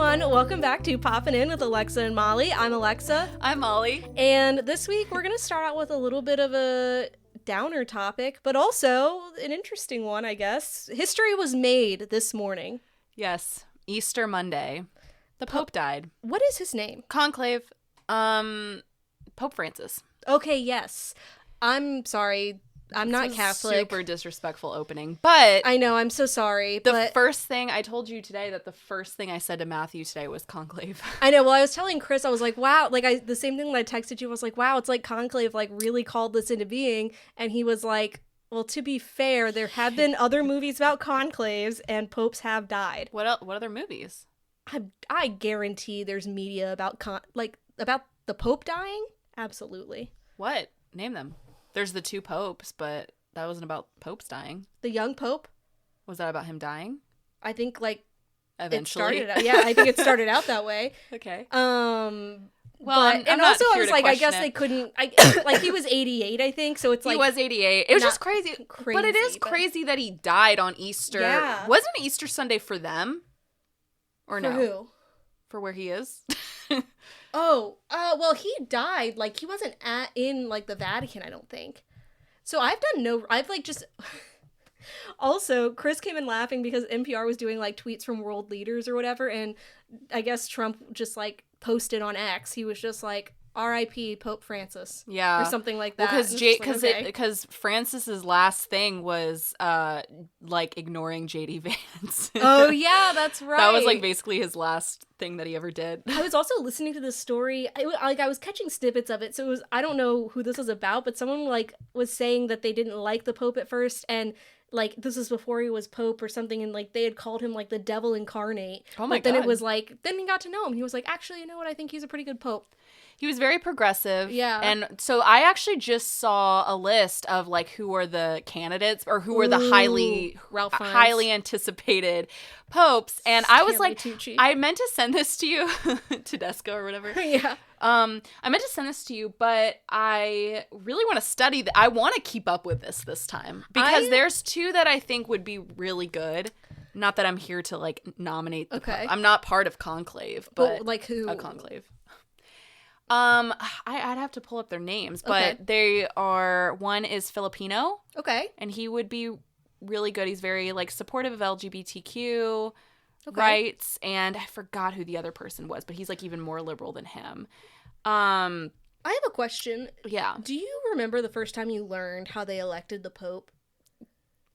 everyone. Welcome back to Poppin In with Alexa and Molly. I'm Alexa. I'm Molly. And this week we're going to start out with a little bit of a downer topic, but also an interesting one, I guess. History was made this morning. Yes, Easter Monday. The Pope died. What is his name? Conclave. Pope Francis. Okay, yes. I'm sorry. I'm not Catholic. Super disrespectful opening, but I know, I'm so sorry. The first thing I told you today that the first thing I said to Matthew today was conclave. I know. Well, I was telling Chris, I was like, wow, like the same thing that I texted you, I was like, wow, it's like conclave like really called this into being. And he was like, well, to be fair, there have been other movies about conclaves and popes have died. What other movies? I guarantee there's media about about the Pope dying. Absolutely. What? Name them. There's the two popes, but that wasn't about popes dying. The young Pope? Was that about him dying? I think eventually. I think it started out that way. Okay. Well, I'm not also I here was to like, I guess question they it. couldn't. Like he was 88, I think. So it's like he was 88. It was just crazy. But it is but... crazy that he died on Easter. Yeah. Wasn't Easter Sunday for them? Or no? For who? For where he is? Well, he died, like, he wasn't in, like, the Vatican, I don't think. So I've just... Also, Chris came in laughing because NPR was doing, like, tweets from world leaders or whatever, and I guess Trump just, like, posted on X. He was just like, R.I.P. Pope Francis. Yeah. Or something like that. Because Francis's last thing was, like, ignoring J.D. Vance. Oh, yeah, that's right. That was, like, basically his last thing that he ever did. I was also listening to this story. I was catching snippets of it, so it was, I don't know who this was about, but someone, like, was saying that they didn't like the Pope at first, and, like, this was before he was Pope or something, and, like, they had called him, like, the devil incarnate. Oh, my God. But then it was, like, then he got to know him. He was like, actually, you know what? I think he's a pretty good Pope. He was very progressive. Yeah. And so I actually just saw a list of, like, who are the candidates or who are the highly anticipated popes. And I was like, I meant to send this to you, Tedesco or whatever. Yeah. I meant to send this to you, but I really want to study I want to keep up with this time because there's two that I think would be really good. Not that I'm here to, like, nominate the Pope. I'm not part of conclave, but like who? A conclave. I'd have to pull up their names, but they are, one is Filipino. Okay. And he would be really good. He's very, like, supportive of LGBTQ rights, and I forgot who the other person was, but he's, like, even more liberal than him. I have a question. Yeah. Do you remember the first time you learned how they elected the Pope?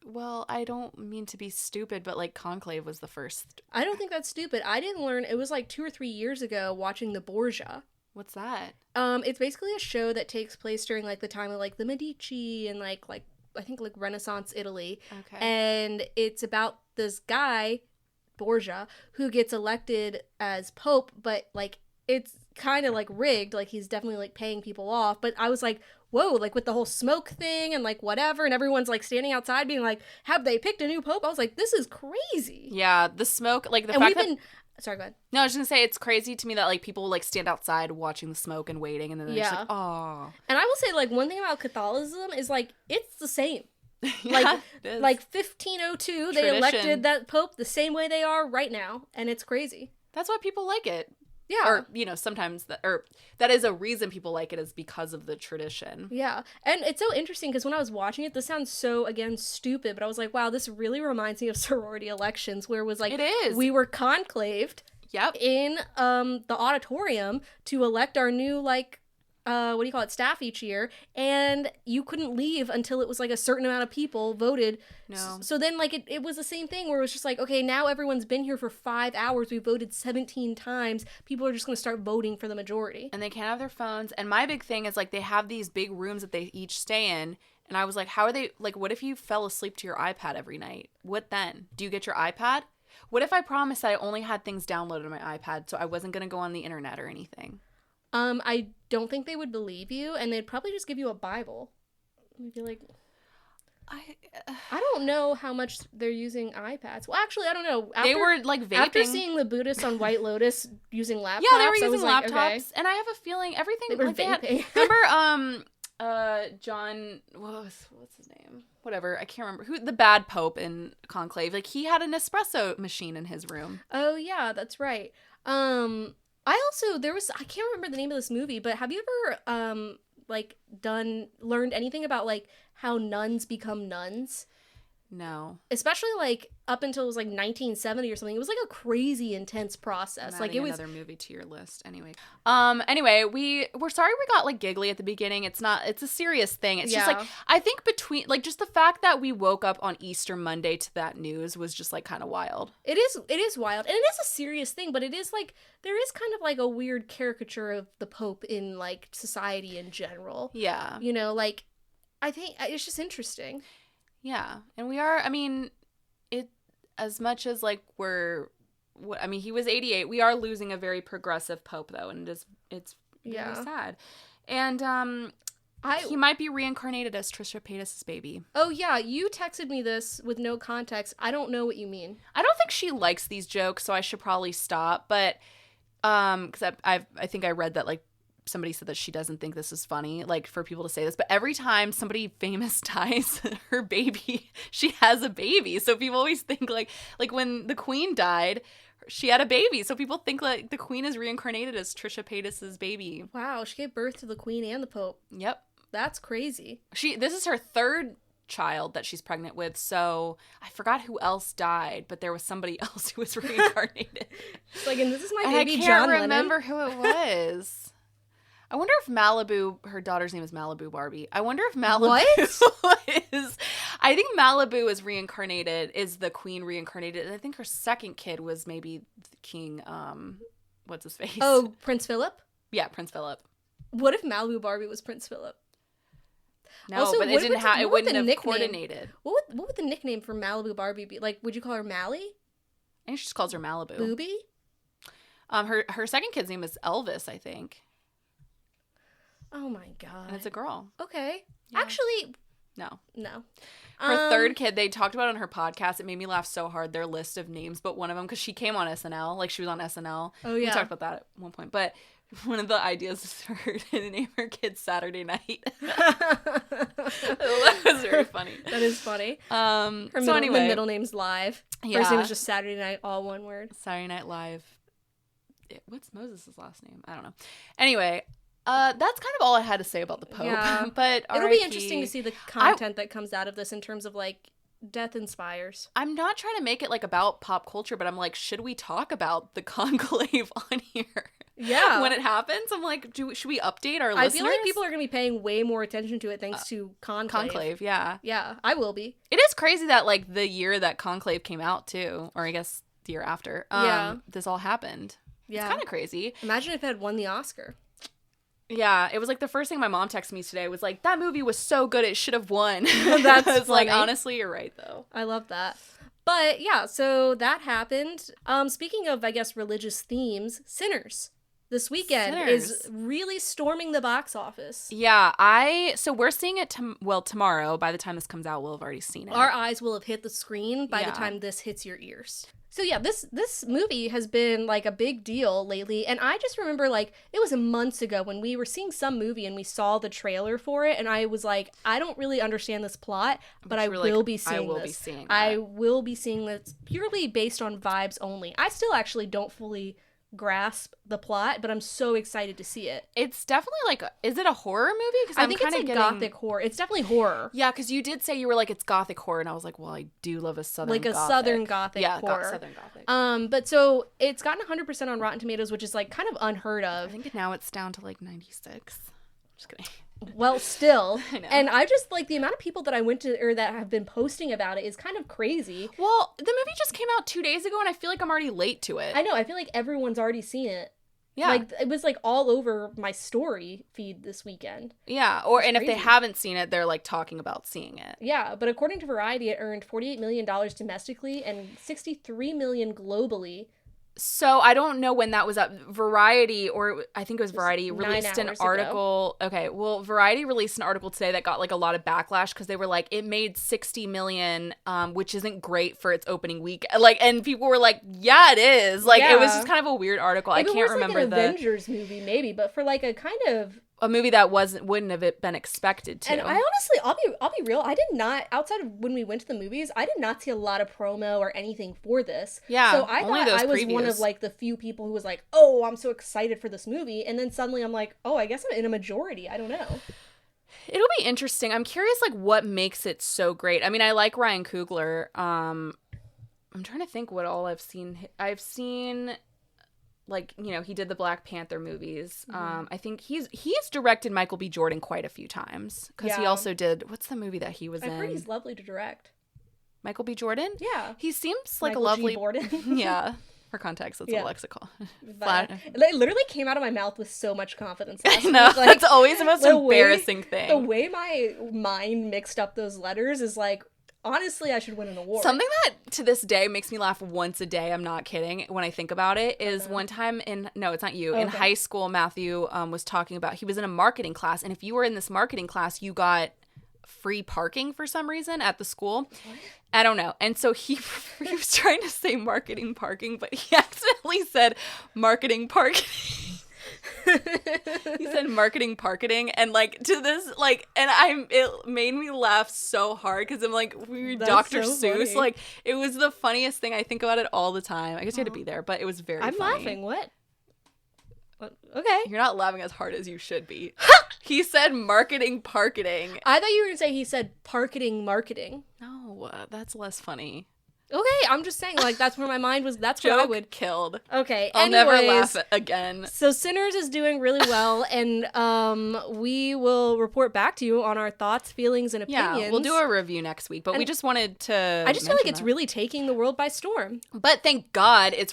Well, I don't mean to be stupid, but, like, conclave was the first. I don't think that's stupid. I didn't learn, it was like 2 or 3 years ago watching the Borgia. What's that? It's basically a show that takes place during, like, the time of, like, the Medici and, like I think, like, Renaissance Italy. Okay. And it's about this guy, Borgia, who gets elected as Pope, but, like, it's kind of, like, rigged. Like, he's definitely, like, paying people off. But I was like, whoa, like, with the whole smoke thing and, like, whatever, and everyone's, like, standing outside being like, have they picked a new Pope? I was like, this is crazy. Yeah, the smoke, like, Sorry, go ahead. No, I was just gonna say, it's crazy to me that, like, people, like, stand outside watching the smoke and waiting, and then they're just like, oh. And I will say, like, one thing about Catholicism is, like, it's the same. Yeah, like 1502, they elected that Pope the same way they are right now, and it's crazy. That's why people like it. Yeah. Or, you know, sometimes, that is a reason people like it is because of the tradition. Yeah. And it's so interesting because when I was watching it, this sounds so, again, stupid, but I was like, wow, this really reminds me of sorority elections where it was like, it is. We were conclaved in the auditorium to elect our new, like, staff each year, and you couldn't leave until it was, like, a certain amount of people voted. No. So then, like, it was the same thing where it was just like, okay, now everyone's been here for 5 hours, we voted 17 times, people are just going to start voting for the majority. And they can't have their phones, and my big thing is, like, they have these big rooms that they each stay in, and I was like, how are they, like, what if you fell asleep to your iPad every night? What then? Do you get your iPad? What if I promised that I only had things downloaded on my iPad, so I wasn't going to go on the internet or anything? I don't think they would believe you, and they'd probably just give you a Bible. They'd be like, I don't know how much they're using iPads. Well, actually, I don't know. They were, like, vaping. After seeing the Buddhists on White Lotus using laptops, yeah, they were using laptops, okay. And I have a feeling everything they were like vaping. Remember, John, what's his name? Whatever, I can't remember the bad pope in conclave. Like, he had an espresso machine in his room. Oh yeah, that's right. I can't remember the name of this movie, but have you ever like learned anything about like how nuns become nuns? No. Especially like up until it was like 1970 or something. It was like a crazy intense process. I'm like adding it was another movie to your list anyway. Anyway, we're sorry we got like giggly at the beginning. It's a serious thing. It's just like I think between like just the fact that we woke up on Easter Monday to that news was just like kind of wild. It is wild. And it is a serious thing, but it is like there is kind of like a weird caricature of the Pope in like society in general. Yeah. You know, like I think it's just interesting. Yeah, and we are, I mean, it, as much as, like, he was 88, we are losing a very progressive pope, though, and it's very sad. And, he might be reincarnated as Trisha Paytas' baby. Oh, yeah, you texted me this with no context. I don't know what you mean. I don't think she likes these jokes, so I should probably stop, but, because I think I read that, like, somebody said that she doesn't think this is funny, like, for people to say this, but every time somebody famous dies, her baby, she has a baby. So people always think like when the Queen died, she had a baby. So people think like the Queen is reincarnated as Trisha Paytas' baby. Wow, she gave birth to the Queen and the Pope. Yep. That's crazy. This is her third child that she's pregnant with, so I forgot who else died, but there was somebody else who was reincarnated. It's like, and this is my baby, I can't John remember Lennon. who it was. I wonder if Malibu, her daughter's name is Malibu Barbie. I wonder if Malibu I think Malibu is the Queen reincarnated. And I think her second kid was maybe King, what's his face? Oh, Prince Philip? Yeah, Prince Philip. What if Malibu Barbie was Prince Philip? No, also, but it wouldn't have coordinated. What would the nickname for Malibu Barbie be? Like, would you call her Mally? I think she just calls her Malibu. Booby? Her second kid's name is Elvis, I think. Oh my god. And it's a girl. Okay. Yeah. Actually, no. Her third kid, they talked about on her podcast. It made me laugh so hard, their list of names. But one of them, because she came on SNL, like she was on SNL. Oh, yeah. We talked about that at one point. But one of the ideas is for her to name her kid Saturday Night. That was very funny. That is funny. The middle name's Live. Yeah. First name was just Saturday Night, all one word. Saturday Night Live. What's Moses' last name? I don't know. Anyway, that's kind of all I had to say about the Pope. Yeah. But it'll be interesting to see the content that comes out of this in terms of like death inspires. I'm not trying to make it like about pop culture, but I'm like, should we talk about the conclave on here? Yeah. When it happens, I'm like, should we update our listeners? I feel like people are going to be paying way more attention to it thanks to Conclave. Conclave, yeah. Yeah, I will be. It is crazy that like the year that Conclave came out too, or I guess the year after, this all happened. Yeah. It's kind of crazy. Imagine if it had won the Oscar. Yeah, it was like the first thing my mom texted me today was like, that movie was so good, it should have won. That's funny. Like, honestly, you're right, though. I love that. But yeah, so that happened. Speaking of, I guess, religious themes, Sinners this weekend is really storming the box office. Yeah, so we're seeing it, tomorrow. By the time this comes out, we'll have already seen it. Our eyes will have hit the screen by the time this hits your ears. So yeah, this movie has been like a big deal lately, and I just remember like it was months ago when we were seeing some movie and we saw the trailer for it, and I was like, I don't really understand this plot, but I will be seeing this. I will be seeing this purely based on vibes only. I still actually don't fully grasp the plot, but I'm so excited to see it. It's definitely like, is it a horror movie? Because I think it's a gothic horror. It's definitely horror. Yeah, because you did say you were like, it's gothic horror, and I was like, well, I do love a southern gothic. Southern gothic horror. Yeah, southern gothic. But so it's gotten 100% on Rotten Tomatoes, which is like kind of unheard of. I think now it's down to like 96. Just kidding. Well, still. I know. And I just like the amount of people that I went to or that have been posting about it is kind of crazy. Well, the movie just came out 2 days ago and I feel like I'm already late to it. I know. I feel like everyone's already seen it. Yeah. Like it was like all over my story feed this weekend. Yeah. And if they haven't seen it, they're like talking about seeing it. Yeah. But according to Variety, it earned $48 million domestically and $63 million globally. So I don't know when that was up. Variety, or I think it was Variety, released an article. Okay, well, Variety released an article today that got like a lot of backlash because they were like, it made $60 million, which isn't great for its opening week. Like, and people were like, yeah, it is. Like, it was just kind of a weird article. I can't remember like an Avengers movie, maybe, but for like a kind of a movie that wouldn't have been expected to. And I honestly, I'll be real. I did not, outside of when we went to the movies, I did not see a lot of promo or anything for this. Yeah, so I only thought those I was previews. one of like the few people who was like, oh, I'm so excited for this movie, and then suddenly I'm like, oh, I guess I'm in a majority. I don't know. It'll be interesting. I'm curious, like, what makes it so great. I mean, I like Ryan Coogler. I'm trying to think what all I've seen. I've seen, like, you know, he did the Black Panther movies. I think he's directed Michael B. Jordan quite a few times, because he also did, what's the movie that he was in? I've heard he's lovely to direct. Michael B. Jordan? Yeah. He seems like Michael a lovely... G. Borden. Yeah. For context, it's a lexical. It literally came out of my mouth with so much confidence last I know. week. Like, that's always the most embarrassing thing. The way my mind mixed up those letters is like, honestly, I should win an award. Something that to this day makes me laugh once a day, I'm not kidding, when I think about it, is one time in high school, Matthew was talking about, he was in a marketing class, and if you were in this marketing class, you got free parking for some reason at the school. What? I don't know. And so he was trying to say marketing parking, but he accidentally said marketing parking. He said marketing parketing, and like to this, like, and it made me laugh so hard, because I'm like, we were Dr. So Seuss. funny. Like, it was the funniest thing. I think about it all the time. I guess you had to be there, but it was very funny. I'm laughing. What? Okay. You're not laughing as hard as you should be. He said marketing parketing. I thought you were going to say he said parketing marketing. No, that's less funny. Okay, I'm just saying, like, that's where my mind was. That's Joke what I would. Killed. Okay, I'll never laugh again. So Sinners is doing really well, and we will report back to you on our thoughts, feelings, and opinions. Yeah, we'll do a review next week, but we just wanted to. I just feel like it's really taking the world by storm. But thank God it's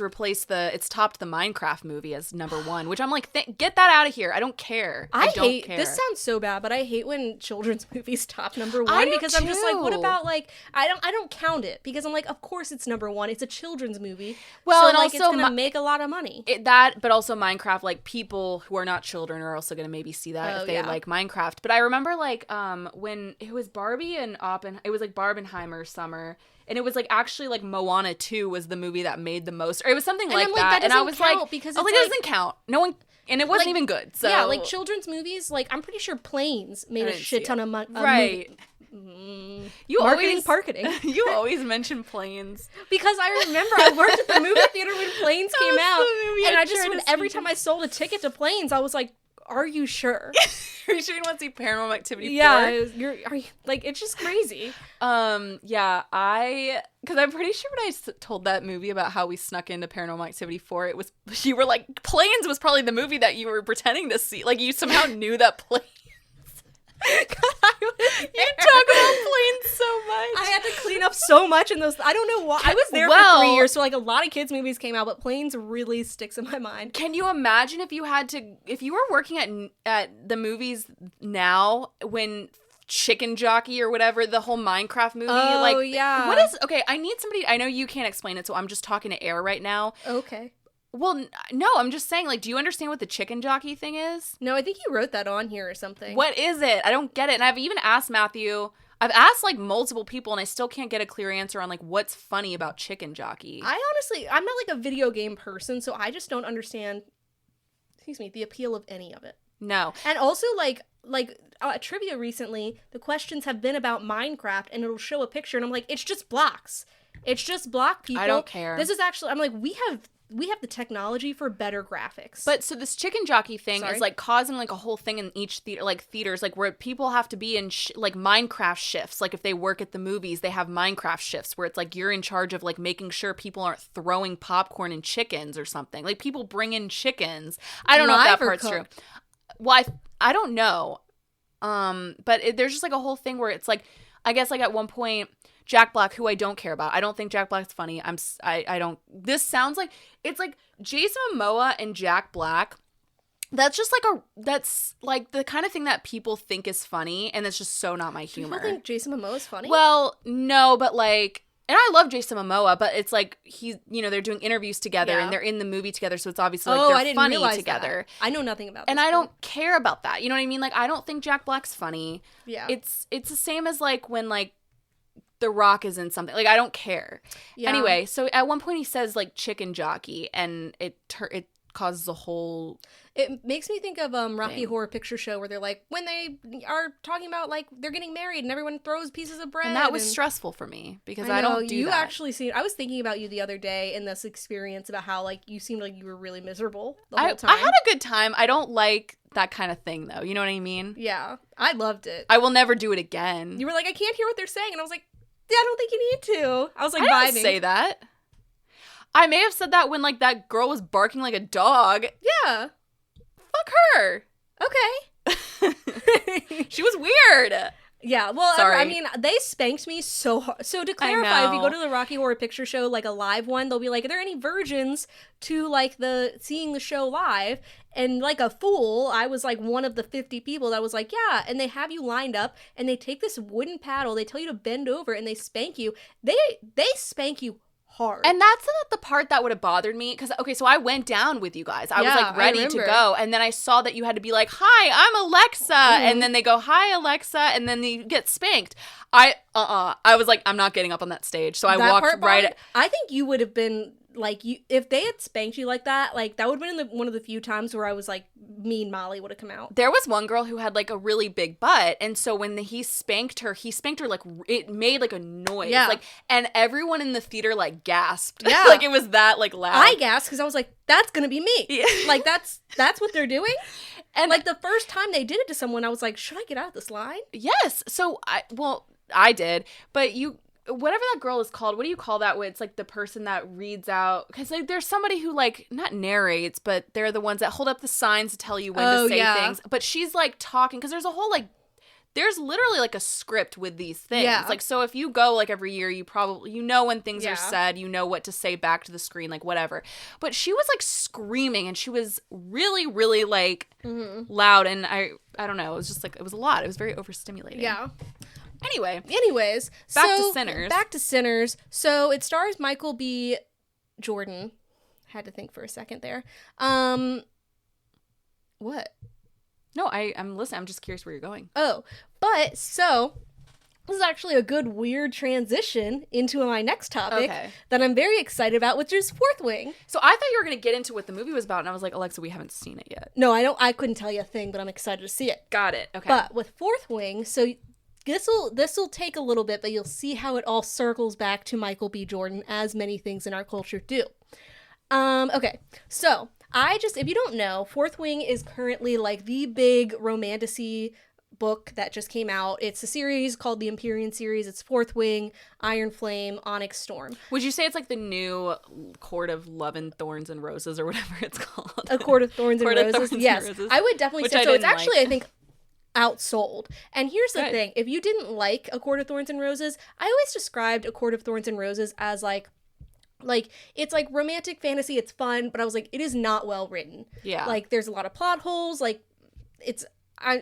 topped the Minecraft movie as #1, which I'm like, get that out of here. I don't care. I don't care. This sounds so bad, but I hate when children's movies top #1 I do because I'm just like, what too. about like I don't count it because I'm like, of course it's #1. It's a children's movie. Well, so, and like, also it's gonna make a lot of money. But also Minecraft, like, people who are not children are also gonna maybe see that if they like Minecraft. But I remember like when it was Barbie and it was like Barbenheimer summer. And it was like actually like Moana 2 was the movie that made the most, or it was something like that. And I was like, because it doesn't count. No one, and it wasn't even good. So yeah, like children's movies, like I'm pretty sure Planes made a shit ton of money. Right. You Parketing. You always mention Planes because I remember I worked at the movie theater when Planes came out, and I just would every time I sold a ticket to Planes, I was like, "Are you sure? Are you sure you want to see Paranormal Activity 4?" Yeah, are you like it's just crazy. Yeah, because I'm pretty sure when I told that movie about how we snuck into Paranormal Activity 4, you were like, Planes was probably the movie that you were pretending to see. Like, you somehow knew that Planes. You talk about Planes so much. I had to clean up so much in those. I don't know why. I was there for 3 years, so like a lot of kids' movies came out, but Planes really sticks in my mind. Can you imagine if you were working at the movies now when Chicken Jockey or whatever, the whole Minecraft movie? Oh, like, yeah. What is, okay, I need somebody, I know you can't explain it, so I'm just talking to air right now. Okay. Well, no, I'm just saying, like, do you understand what the Chicken Jockey thing is? No, I think you wrote that on here or something. What is it? I don't get it. And I've even asked Matthew, I've asked, like, multiple people, and I still can't get a clear answer on, like, what's funny about Chicken Jockey. I'm not, like, a video game person, so I just don't understand, the appeal of any of it. No. And also, like trivia recently, the questions have been about Minecraft, and it'll show a picture, and I'm like, it's just blocks. It's just block people. I don't care. This is actually, I'm like, we have the technology for better graphics. But so this Chicken Jockey thing is like causing like a whole thing in each theaters, like where people have to be in like Minecraft shifts. Like if they work at the movies, they have Minecraft shifts where it's like you're in charge of like making sure people aren't throwing popcorn and chickens or something. Like people bring in chickens. I don't know if that part's true. Well, I don't know. But there's just like a whole thing where it's like, I guess like at one point, Jack Black, who I don't care about. I don't think Jack Black's funny. I don't. This sounds like it's like Jason Momoa and Jack Black. That's just like the kind of thing that people think is funny, and it's just so not my humor. People think Jason Momoa is funny? Well, no, but like, and I love Jason Momoa, but it's like they're doing interviews together and they're in the movie together, so it's obviously like they're funny together. That. I know nothing about. And I don't care about that. You know what I mean? Like, I don't think Jack Black's funny. Yeah. It's the same as like when like The Rock is in something. Like, I don't care. Yeah. Anyway, so at one point he says like Chicken Jockey, and it causes a whole... It makes me think of Rocky Horror Picture Show, where they're like, when they are talking about like they're getting married and everyone throws pieces of bread. And that was stressful for me because I don't do you that. Actually seem... I was thinking about you the other day in this experience about how like you seemed like you were really miserable the whole time. I had a good time. I don't like that kind of thing though. You know what I mean? Yeah. I loved it. I will never do it again. You were like, I can't hear what they're saying. And I was like, yeah, I don't think you need to. I was like, I didn't say that. I may have said that when, like, that girl was barking like a dog. Yeah. Fuck her. Okay. She was weird. Yeah, well, Sorry. I mean, they spanked me so hard. So to clarify, if you go to the Rocky Horror Picture Show, like a live one, they'll be like, are there any virgins to, like, seeing the show live? And like a fool, I was like one of the 50 people that was like, yeah. And they have you lined up, and they take this wooden paddle, they tell you to bend over, and they spank you. They spank you hard. And that's not the part that would have bothered me. Because, okay, so I went down with you guys. I was, like, ready to go. And then I saw that you had to be like, hi, I'm Alexa. And then they go, hi, Alexa. And then you get spanked. I was like, I'm not getting up on that stage. So I walked right. I think you would have been... Like, if they had spanked you like that, like, that would have been one of the few times where I was, like, mean Molly would have come out. There was one girl who had, like, a really big butt, and so when he spanked her, like, it made, like, a noise. Yeah. Like, and everyone in the theater, like, gasped. Yeah. Like, it was that, like, loud. I gasped because I was like, that's gonna be me. Yeah. Like, that's what they're doing? And, like, the first time they did it to someone, I was like, should I get out of this line? Yes. So, I did, but whatever that girl is called, what do you call that when it's like the person that reads out? Because like, there's somebody who like not narrates, but they're the ones that hold up the signs to tell you when to say things. But she's like talking because there's a whole like, there's literally like a script with these things. Yeah. Like, so if you go like every year, you probably, when things are said, what to say back to the screen, like whatever. But she was like screaming and she was really, really like loud. And I don't know. It was just like, it was a lot. It was very overstimulating. Yeah. Anyways, back to Sinners. So it stars Michael B. Jordan. Had to think for a second there. What? No, I'm listening. I'm just curious where you're going. Oh, but so this is actually a good weird transition into my next topic that I'm very excited about, which is Fourth Wing. So I thought you were going to get into what the movie was about, and I was like, Alexa, we haven't seen it yet. No, I couldn't tell you a thing, but I'm excited to see it. Got it. Okay. But with Fourth Wing, so This'll take a little bit, but you'll see how it all circles back to Michael B. Jordan, as many things in our culture do. Okay, so if you don't know, Fourth Wing is currently like the big romantasy book that just came out. It's a series called the Empyrean series. It's Fourth Wing, Iron Flame, Onyx Storm. Would you say it's like the new Court of Love and Thorns and Roses or whatever it's called? A Court of Thorns and Roses? Yes, I would definitely say so. It's actually, I think, outsold. And here's the thing. If you didn't like A Court of Thorns and Roses, I always described A Court of Thorns and Roses as like it's like romantic fantasy, it's fun, but I was like, it is not well written. Yeah. Like, there's a lot of plot holes, like, it's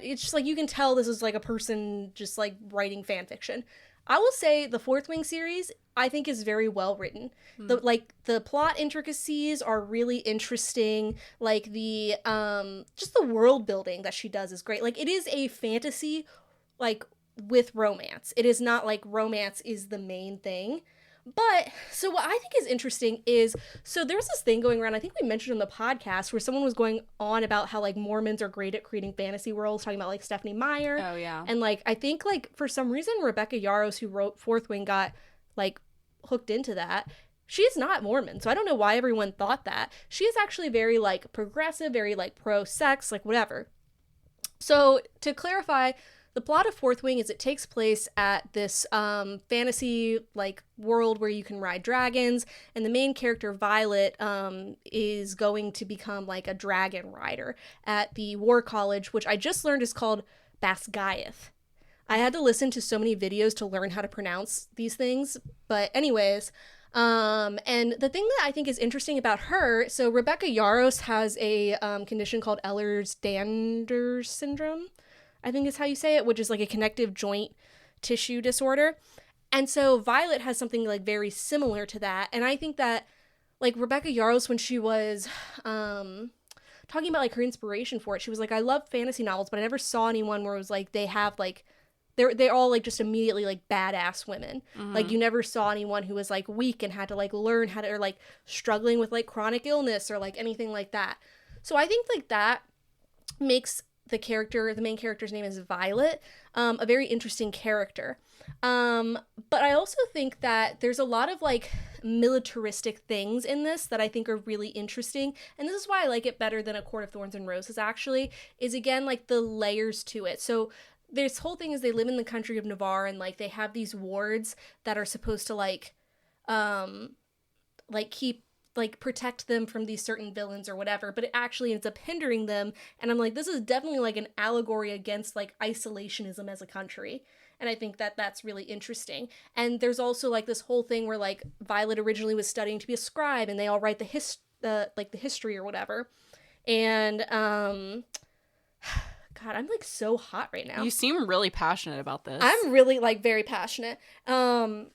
just like, you can tell this is like a person just like writing fan fiction. I will say the Fourth Wing series, I think, is very well written. The plot intricacies are really interesting. Like the just the world building that she does is great. Like, it is a fantasy like with romance. It is not like romance is the main thing. But, so what I think is interesting is, so there's this thing going around, I think we mentioned on the podcast, where someone was going on about how, like, Mormons are great at creating fantasy worlds, talking about, like, Stephanie Meyer. Oh, yeah. And, like, I think, like, for some reason, Rebecca Yarros, who wrote Fourth Wing, got, like, hooked into that. She's not Mormon, so I don't know why everyone thought that. She is actually very, like, progressive, very, like, pro-sex, like, whatever. So, to clarify, the plot of Fourth Wing is it takes place at this fantasy like world where you can ride dragons, and the main character Violet is going to become like a dragon rider at the War College, which I just learned is called Basgiath. I had to listen to so many videos to learn how to pronounce these things, but anyways, and the thing that I think is interesting about her, so Rebecca Yarros has a condition called Ehlers-Danlos syndrome, I think is how you say it, which is like a connective joint tissue disorder. And so Violet has something like very similar to that. And I think that like Rebecca Yarros, when she was talking about like her inspiration for it, she was like, I love fantasy novels, but I never saw anyone where it was like they have like they're all like just immediately like badass women. Like you never saw anyone who was like weak and had to like learn how to, or like struggling with like chronic illness or like anything like that. So I think like that makes the main character's name is Violet, a very interesting character. But I also think that there's a lot of like militaristic things in this that I think are really interesting. And this is why I like it better than A Court of Thorns and Roses, actually, is again, like the layers to it. So this whole thing is they live in the country of Navarre, and like they have these wards that are supposed to like keep, like protect them from these certain villains or whatever, but it actually ends up hindering them. And I'm like, this is definitely like an allegory against like isolationism as a country. And I think that that's really interesting. And there's also like this whole thing where like Violet originally was studying to be a scribe, and they all write the history or whatever. And God, I'm like so hot right now. You seem really passionate about this. I'm really like very passionate. I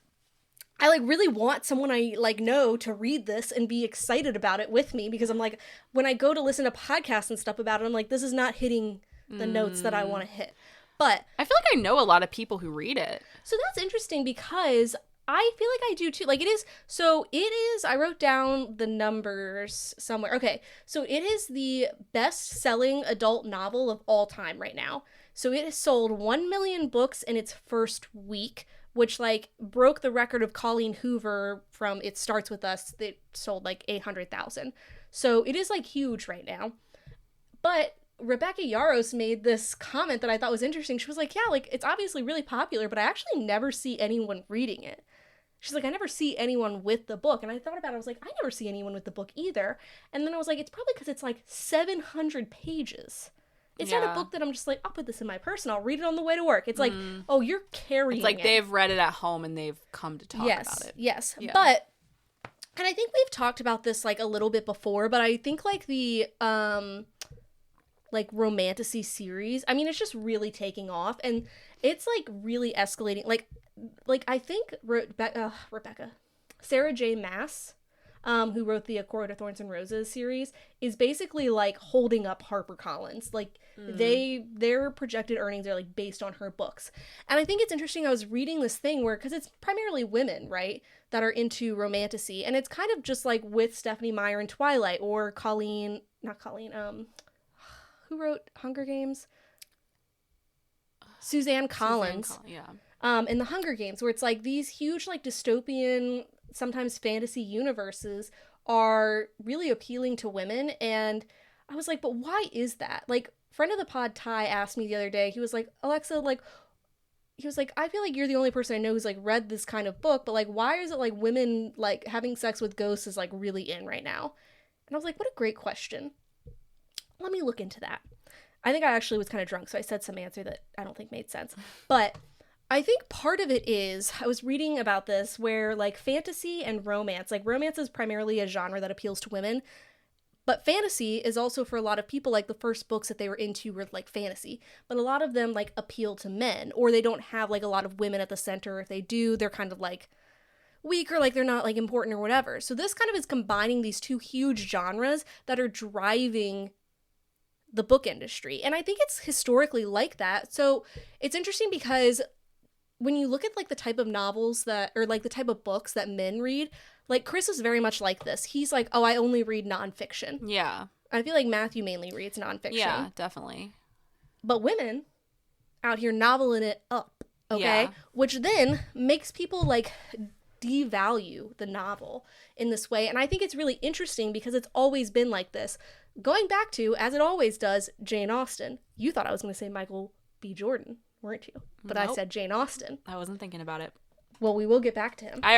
like really want someone I like know to read this and be excited about it with me, because I'm like, when I go to listen to podcasts and stuff about it, I'm like, this is not hitting the notes that I want to hit. But I feel like I know a lot of people who read it. So that's interesting, because I feel like I do too. Like I wrote down the numbers somewhere. Okay, so it is the best-selling adult novel of all time right now. So it has sold 1 million books in its first week, which like broke the record of Colleen Hoover from It Starts With Us. It sold like 800,000. So it is like huge right now. But Rebecca Yarros made this comment that I thought was interesting. She was like, yeah, like it's obviously really popular, but I actually never see anyone reading it. She's like, I never see anyone with the book. And I thought about it. I was like, I never see anyone with the book either. And then I was like, it's probably because it's like 700 pages. It's not a book that I'm just like, I'll put this in my purse and I'll read it on the way to work. It's like, oh, you're carrying it. It's like they've read it at home and they've come to talk about it. Yes. Yeah. But, and I think we've talked about this like a little bit before, but I think like the, like romantasy series, I mean, it's just really taking off, and it's like really escalating. Like I think Sarah J. Maas, who wrote the A Court of Thorns and Roses series, is basically like holding up HarperCollins. Like their projected earnings are like based on her books. And I think it's interesting. I was reading this thing where, because it's primarily women, right, that are into romantasy, and it's kind of just like with Stephenie Meyer in Twilight, or who wrote Hunger Games? Suzanne Collins. In the Hunger Games, where it's like these huge like dystopian, sometimes fantasy universes are really appealing to women. And I was like, but why is that? Like, friend of the pod Ty asked me the other day, he was like, Alexa, like, he was like, I feel like you're the only person I know who's like read this kind of book, but like, why is it like women like having sex with ghosts is like really in right now? And I was like, what a great question. Let me look into that. I think I actually was kind of drunk, so I said some answer that I don't think made sense. But I think part of it is, I was reading about this, where like fantasy and romance, like romance is primarily a genre that appeals to women, but fantasy is also for a lot of people, like the first books that they were into were like fantasy, but a lot of them like appeal to men, or they don't have like a lot of women at the center. If they do, they're kind of like weak, or like they're not like important or whatever. So this kind of is combining these two huge genres that are driving the book industry. And I think it's historically like that. So it's interesting, because when you look at like the type of novels that, or like the type of books that men read, like Chris is very much like this. He's like, oh, I only read nonfiction. Yeah. I feel like Matthew mainly reads nonfiction. Yeah, definitely. But women out here noveling it up, okay? Yeah. Which then makes people like devalue the novel in this way. And I think it's really interesting, because it's always been like this. Going back to, as it always does, Jane Austen. You thought I was going to say Michael B. Jordan, weren't you? But nope. I said Jane Austen. I wasn't thinking about it. Well, we will get back to him. I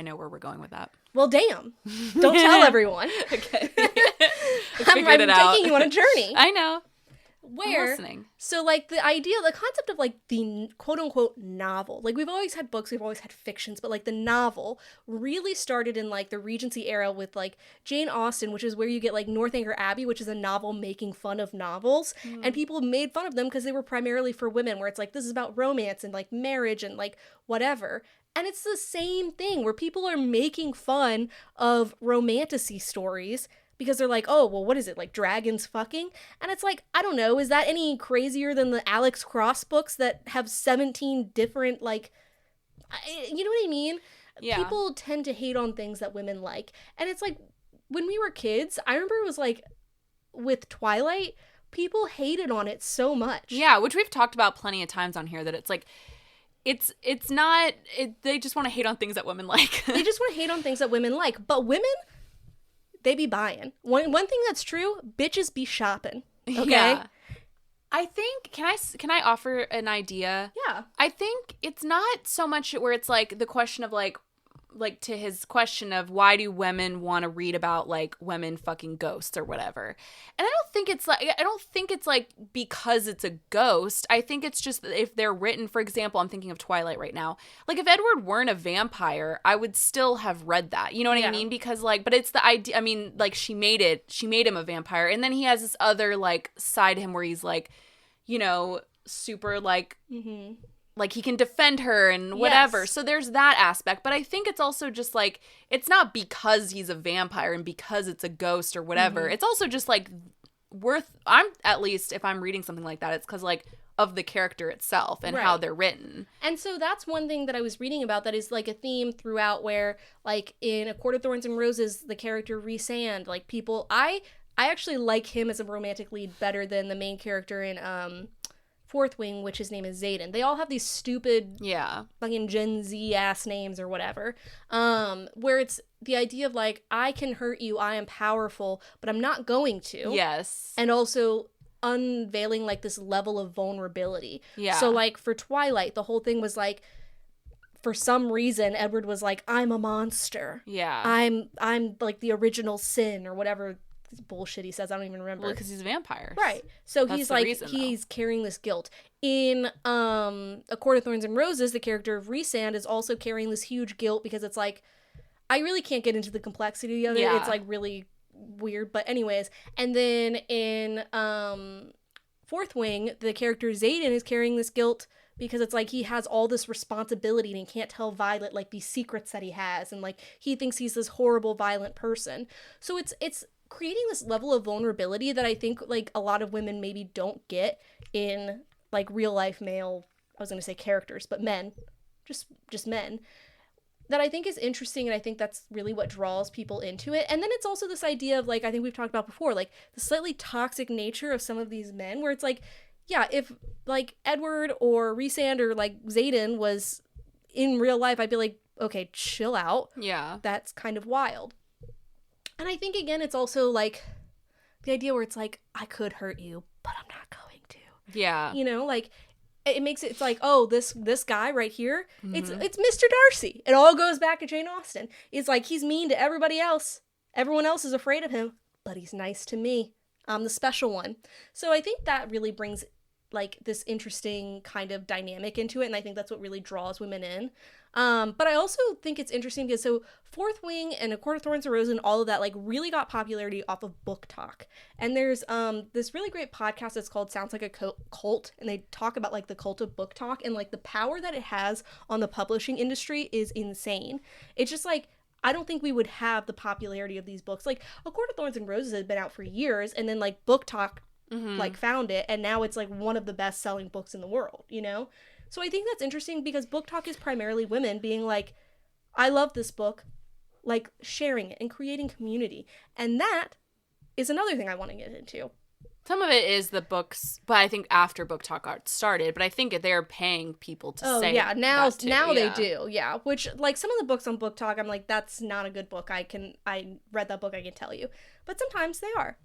know where we're going with that. Well, damn. Don't tell everyone. Okay. I'm taking you on a journey. I know. Where, I'm listening. So like the concept of like the quote unquote novel, like we've always had books, we've always had fictions, but like the novel really started in like the Regency era with like Jane Austen, which is where you get like Northanger Abbey, which is a novel making fun of novels, and people made fun of them because they were primarily for women, where it's like, this is about romance and like marriage and like whatever. And it's the same thing where people are making fun of romantasy stories, because they're like, oh, well, what is it, like dragons fucking? And it's like, I don't know, is that any crazier than the Alex Cross books that have 17 different, like, you know what I mean? Yeah. People tend to hate on things that women like. And it's like, when we were kids, I remember it was like, with Twilight, people hated on it so much. Yeah, which we've talked about plenty of times on here, that it's like, it's not, they just want to hate on things that women like. They just want to hate on things that women like. But women, they be buying. One thing that's true, bitches be shopping. Okay? Yeah. I think, can I offer an idea? Yeah. I think it's not so much where it's like the question of like to his question of why do women want to read about like women fucking ghosts or whatever. And I don't think it's like because it's a ghost. I think it's just if they're written, for example, I'm thinking of Twilight right now. Like if Edward weren't a vampire, I would still have read that. You know what I mean? Because like, but it's the idea, I mean, like she made him a vampire, and then he has this other like side to him where he's like, you know, super like like he can defend her and whatever. Yes. So there's that aspect. But I think it's also just like, it's not because he's a vampire and because it's a ghost or whatever. It's also just like I'm at least, if I'm reading something like that, it's because like of the character itself and how they're written. And so that's one thing that I was reading about that is like a theme throughout, where like in A Court of Thorns and Roses, the character Rhysand, like people, I actually like him as a romantic lead better than the main character in Fourth Wing, which his name is Xaden. They all have these stupid fucking Gen Z ass names or whatever, where it's the idea of like, I can hurt you, I am powerful, but I'm not going to. Yes. And also unveiling like this level of vulnerability. Yeah. So like for Twilight, the whole thing was like, for some reason Edward was like, I'm a monster. Yeah. I'm like the original sin or whatever bullshit he says. I don't even remember. Well, because he's a vampire. Right. So that's he's like, reason, he's carrying this guilt. In A Court of Thorns and Roses, the character of Rhysand is also carrying this huge guilt, because it's like, I really can't get into the complexity of it. Yeah. It's like really weird. But anyways, and then in Fourth Wing, the character Xaden is carrying this guilt because it's like he has all this responsibility and he can't tell Violet like these secrets that he has, and like he thinks he's this horrible, violent person. So it's creating this level of vulnerability that I think like a lot of women maybe don't get in like real life male, I was going to say characters, but men, just men, that I think is interesting. And I think that's really what draws people into it. And then it's also this idea of like, I think we've talked about before, like the slightly toxic nature of some of these men, where it's like, yeah, if like Edward or Rhysand or like Xaden was in real life, I'd be like, okay, chill out. Yeah. That's kind of wild. And I think, again, it's also, like, the idea where it's like, I could hurt you, but I'm not going to. Yeah. You know, like, it makes it, it's like, oh, this guy right here, it's Mr. Darcy. It all goes back to Jane Austen. It's like, he's mean to everybody else. Everyone else is afraid of him, but he's nice to me. I'm the special one. So I think that really brings, like, this interesting kind of dynamic into it, and I think that's what really draws women in. But I also think it's interesting because so Fourth Wing and A Court of Thorns and Roses and all of that like really got popularity off of book talk. And there's this really great podcast that's called Sounds Like a Cult, and they talk about like the cult of book talk, and like the power that it has on the publishing industry is insane. It's just like, I don't think we would have the popularity of these books. Like A Court of Thorns and Roses has been out for years, and then like book talk like found it, and now it's like one of the best selling books in the world, you know? So I think that's interesting because book talk is primarily women being like, I love this book, like sharing it and creating community. And that is another thing I want to get into. Some of it is the books, but I think after book talk art started, but I think they're paying people to say now that too. They do, yeah. Which, like, some of the books on book talk, I'm like, that's not a good book. I read that book, I can tell you. But sometimes they are.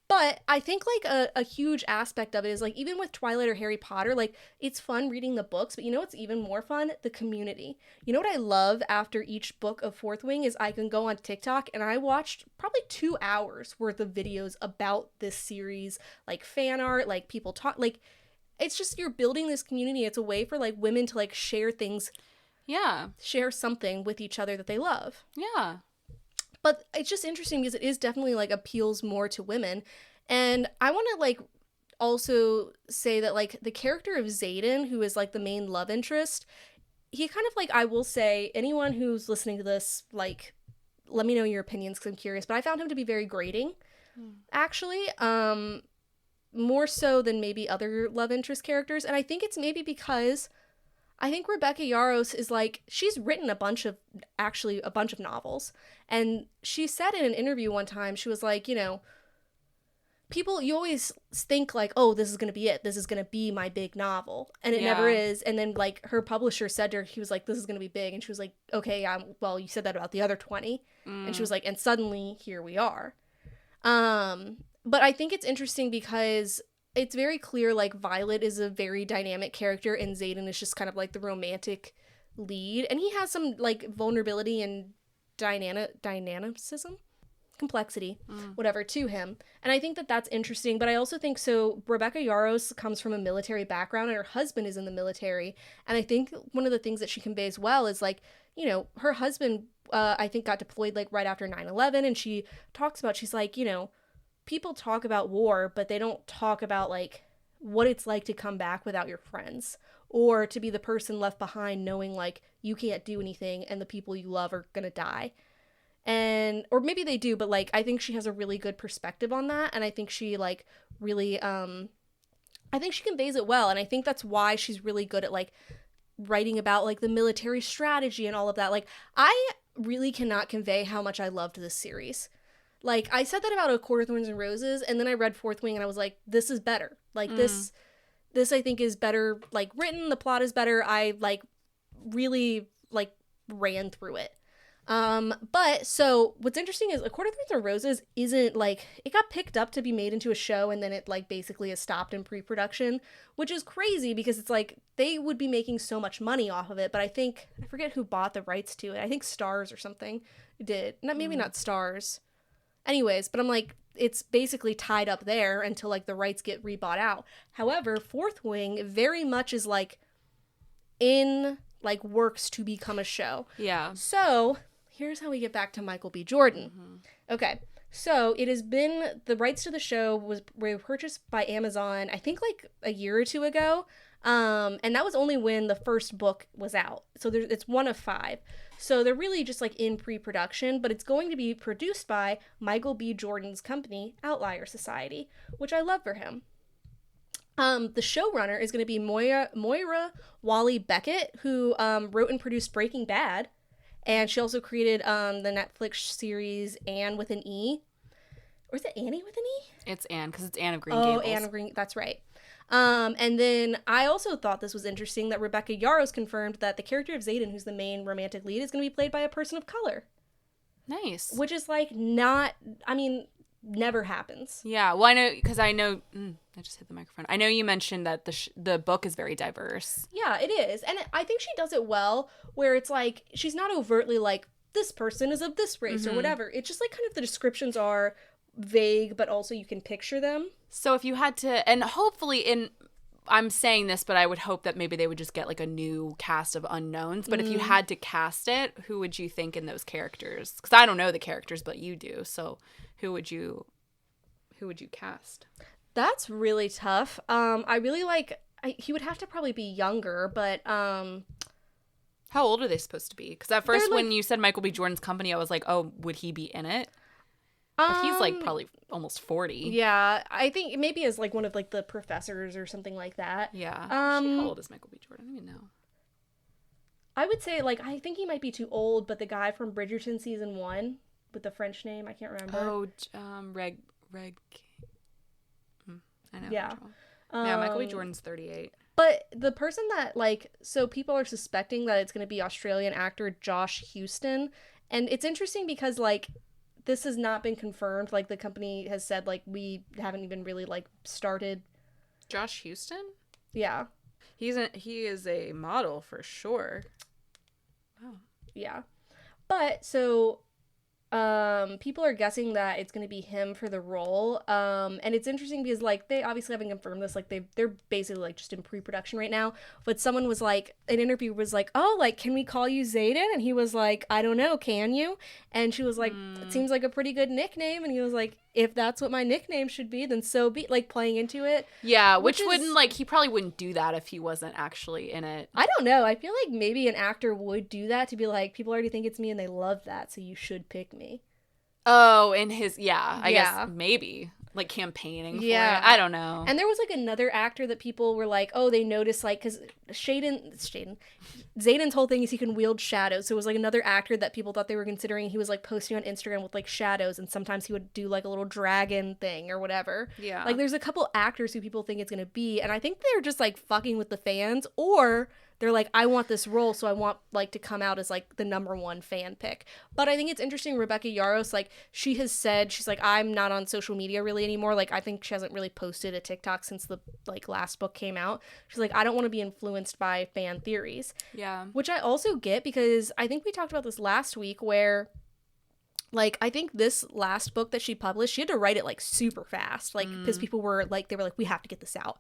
But I think, like, a huge aspect of it is, like, even with Twilight or Harry Potter, like, it's fun reading the books, but you know what's even more fun? The community. You know what I love after each book of Fourth Wing is I can go on TikTok, and I watched probably 2 hours worth of videos about this series, like, fan art, like, people talk, like, it's just, you're building this community. It's a way for, like, women to, like, share things. Yeah. Share something with each other that they love. Yeah. But it's just interesting because it is definitely, like, appeals more to women. And I want to, like, also say that, like, the character of Xaden, who is, like, the main love interest, he kind of, like, I will say, anyone who's listening to this, like, let me know your opinions because I'm curious. But I found him to be very grating, actually. More so than maybe other love interest characters. And I think it's maybe because I think Rebecca Yarros is like, she's written a bunch of novels. And she said in an interview one time, she was like, you know, people, you always think like, oh, this is going to be it. This is going to be my big novel. And it never is. And then like her publisher said to her, he was like, this is going to be big. And she was like, okay, well, you said that about the other 20. And she was like, and suddenly here we are. But I think it's interesting because it's very clear, like, Violet is a very dynamic character and Xaden is just kind of like the romantic lead. And he has some like vulnerability and dynamicism, complexity, whatever, to him. And I think that that's interesting. But I also think, so Rebecca Yarros comes from a military background and her husband is in the military. And I think one of the things that she conveys well is like, you know, her husband, I think got deployed like right after 9/11. And she talks about, she's like, you know, people talk about war, but they don't talk about like what it's like to come back without your friends or to be the person left behind knowing like you can't do anything and the people you love are gonna die. And or maybe they do, but like I think she has a really good perspective on that, and I think she like really I think she conveys it well, and I think that's why she's really good at like writing about like the military strategy and all of that. Like I really cannot convey how much I loved this series. Like, I said that about A Court of Thorns and Roses, and then I read Fourth Wing, and I was like, this is better. Like, this I think is better, like, written, the plot is better. I, like, really, like, ran through it. But, so, what's interesting is A Court of Thorns and Roses isn't, like, it got picked up to be made into a show, and then it, like, basically is stopped in pre-production, which is crazy, because it's, like, they would be making so much money off of it, but I forget who bought the rights to it. I think Starz or something did. Maybe not Starz. Anyways, but I'm like, it's basically tied up there until like the rights get rebought out. However, Fourth Wing very much is like in like works to become a show. Yeah. So here's how we get back to Michael B. Jordan. Okay. So it has been, the rights to the show were purchased by Amazon, I think like a year or two ago. And that was only when the first book was out. So it's one of 5. So they're really just like in pre-production, but it's going to be produced by Michael B. Jordan's company, Outlier Society, which I love for him. The showrunner is going to be Moira Wally Beckett, who wrote and produced Breaking Bad, and she also created the Netflix series Anne with an E. Or is it Annie with an E? It's Anne, because it's Anne of Green Gables. Oh, Anne of Green, that's right. And then I also thought this was interesting that Rebecca Yarros confirmed that the character of Xaden, who's the main romantic lead, is going to be played by a person of color. Nice. Which is like never happens. Yeah, well, I know, because I just hit the microphone. I know you mentioned that the book is very diverse. Yeah, it is. And I think she does it well, where it's like, she's not overtly like, this person is of this race or whatever. It's just like kind of the descriptions are vague, but also you can picture them. So if you had to, and hopefully I'm saying this, but I would hope that maybe they would just get like a new cast of unknowns. But if you had to cast it, who would you think in those characters? Because I don't know the characters, but you do. So who would you cast? That's really tough. I really like, he would have to probably be younger, but how old are they supposed to be? Because at first when you said Michael B. Jordan's company, I was like, oh, would he be in it? But he's like probably almost 40. Yeah, I think maybe as like one of like the professors or something like that. Yeah. How old is Michael B. Jordan? I don't even know. I would say like, I think he might be too old, but the guy from Bridgerton season 1 with the French name, I can't remember. Oh, Reg. I know. Yeah. Yeah, Michael B. Jordan's 38. But the person that like, so people are suspecting that it's going to be Australian actor Josh Houston, and it's interesting because like, this has not been confirmed. Like, the company has said, like, we haven't even really, like, started. Josh Houston? Yeah. He is a model for sure. Wow. Yeah. But, so, people are guessing that it's going to be him for the role. And it's interesting because, like, they obviously haven't confirmed this. Like, they're basically, like, just in pre-production right now. But someone was, like, an interview was like, oh, like, can we call you Xaden? And he was like, I don't know, can you? And she was like, it seems like a pretty good nickname. And he was like, if that's what my nickname should be, then so be, like, playing into it. Yeah, which wouldn't, like, he probably wouldn't do that if he wasn't actually in it. I don't know. I feel like maybe an actor would do that to be like, people already think it's me and they love that, so you should pick me. Oh, in his, I guess maybe. Like, campaigning for it. I don't know. And there was, like, another actor that people were like, oh, they noticed, like, because Zayden's whole thing is he can wield shadows. So it was, like, another actor that people thought they were considering. He was, like, posting on Instagram with, like, shadows, and sometimes he would do, like, a little dragon thing or whatever. Yeah. Like, there's a couple actors who people think it's going to be, and I think they're just, like, fucking with the fans, or they're like, I want this role, so I want, like, to come out as, like, the number one fan pick. But I think it's interesting, Rebecca Yarros, like, she has said, she's like, I'm not on social media really anymore. Like, I think she hasn't really posted a TikTok since the, like, last book came out. She's like, I don't want to be influenced by fan theories. Yeah. Which I also get, because I think we talked about this last week, where, like, I think this last book that she published, she had to write it, like, super fast. Like, because people were, like, they were like, we have to get this out.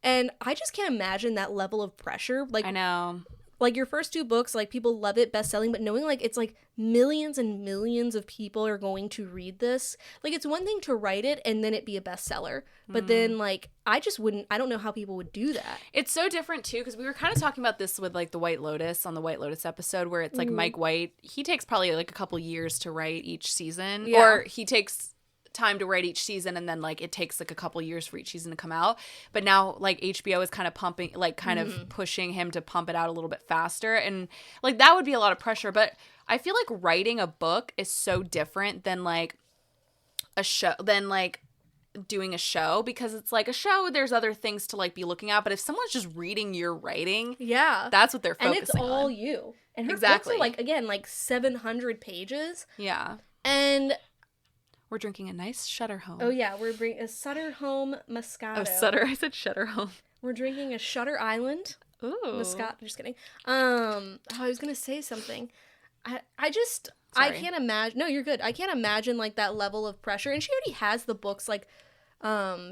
And I just can't imagine that level of pressure. Like, I know. Like, your first two books, like, people love it, best-selling, but knowing, like, it's, like, millions and millions of people are going to read this. Like, it's one thing to write it and then it be a bestseller. But then, like, I don't know how people would do that. It's so different, too, because we were kind of talking about this with, like, The White Lotus on the White Lotus episode, where it's, like, Mike White, he takes probably, like, a couple years to write each season. Yeah. Or he takes time to write each season, and then, like, it takes, like, a couple years for each season to come out. But now, like, HBO is kind of pumping, like, kind of pushing him to pump it out a little bit faster, and, like, that would be a lot of pressure. But I feel like writing a book is so different than, like, doing a show, because it's like a show, there's other things to, like, be looking at. But if someone's just reading your writing, that's what they're focusing on. And it's all you. And her books are, like, again, like 700 pages. Yeah. And we're drinking a nice Shutter Home. Oh, yeah. We're bringing a Sutter Home Moscato. Oh, Sutter. I said Shutter Home. We're drinking a Shutter Island. Ooh. Moscato. Just kidding. I was going to say something. I can't imagine. No, you're good. I can't imagine, like, that level of pressure. And she already has the books, like,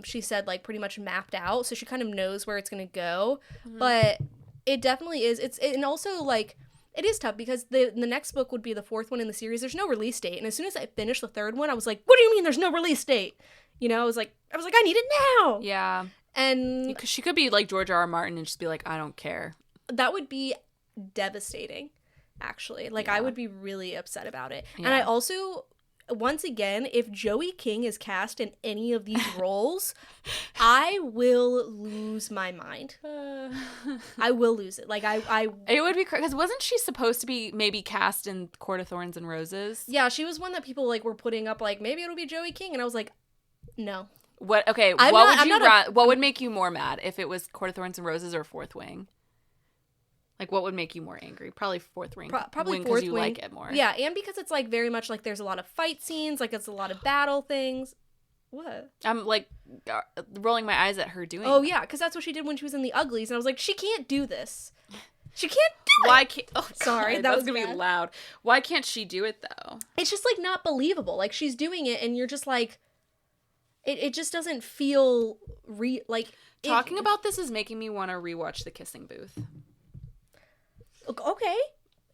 she said, like, pretty much mapped out. So she kind of knows where it's going to go. But it definitely is. And also, like, it is tough, because the next book would be the fourth one in the series. There's no release date. And as soon as I finished the third one, I was like, what do you mean there's no release date? You know, I was like, I need it now. Yeah. And because she could be like George R.R. Martin and just be like, I don't care. That would be devastating, actually. Like, I would be really upset about it. Yeah. And I also, once again, if Joey King is cast in any of these roles, I will lose my mind. I will lose it. Like, it would be crazy, because wasn't she supposed to be maybe cast in Court of Thorns and Roses? Yeah, she was one that people, like, were putting up, like, maybe it'll be Joey King, and I was like, no. What? Okay, what would make you more mad, if it was Court of Thorns and Roses or Fourth Wing? Like, what would make you more angry? Probably Fourth Wing. Probably Wing, Fourth because you Wing. like it more. Yeah, and because it's, like, very much, like, there's a lot of fight scenes, like, it's a lot of battle things. What? I'm, like, rolling my eyes at her doing Oh, that. yeah, because that's what she did when she was in the Uglies, and I was like, she can't do this. She can't do it. Why can't... Oh, sorry, God, that was going to be bad. loud. Why can't she do it, though? It's just, like, not believable. Like, she's doing it, and you're just, like... It just doesn't feel... Talking about this is making me want to rewatch The Kissing Booth. Okay.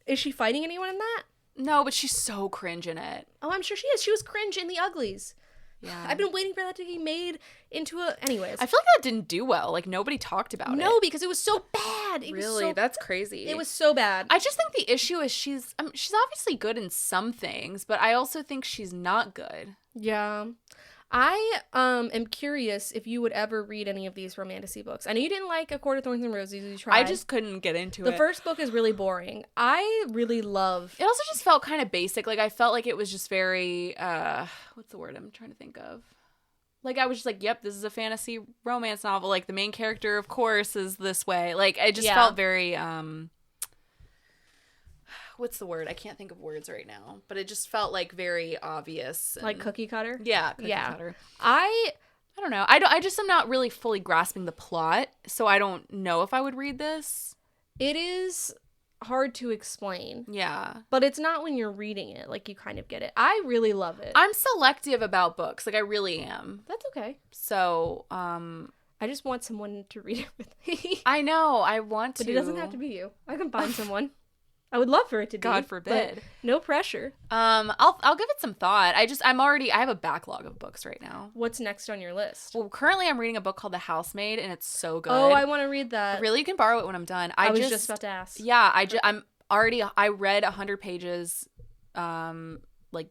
Is she fighting anyone in that? No, but she's so cringe in it. Oh, I'm sure she is. She was cringe in the Uglies. Yeah. I've been waiting for that to be made into a... Anyways. I feel like that didn't do well. Like, nobody talked about it. No, because it was so bad. Really? That's crazy. It was so bad. I just think the issue is she's obviously good in some things, but I also think she's not good. Yeah. I am curious if you would ever read any of these romantasy books. I know you didn't like A Court of Thorns and Roses. You tried. I just couldn't get into it. The first book is really boring. I really love... It also just felt kind of basic. Like, I felt like it was just very... what's the word I'm trying to think of? Like, I was just like, yep, this is a fantasy romance novel. Like, the main character, of course, is this way. Like, I just felt very... what's the word? I can't think of words right now. But it just felt, like, very obvious. And... Like cookie cutter? Yeah, cookie cutter. I don't know. I just am not really fully grasping the plot, so I don't know if I would read this. It is hard to explain. Yeah. But it's not when you're reading it. Like, you kind of get it. I really love it. I'm selective about books. Like, I really am. That's okay. So, I just want someone to read it with me. I know. I want to. But it doesn't have to be you. I can find someone. I would love for it to be. God forbid. No pressure. I'll give it some thought. I have a backlog of books right now. What's next on your list? Well, currently I'm reading a book called The Housemaid, and it's so good. Oh, I want to read that. Really, you can borrow it when I'm done. I was just about to ask. Yeah, I read 100 pages, like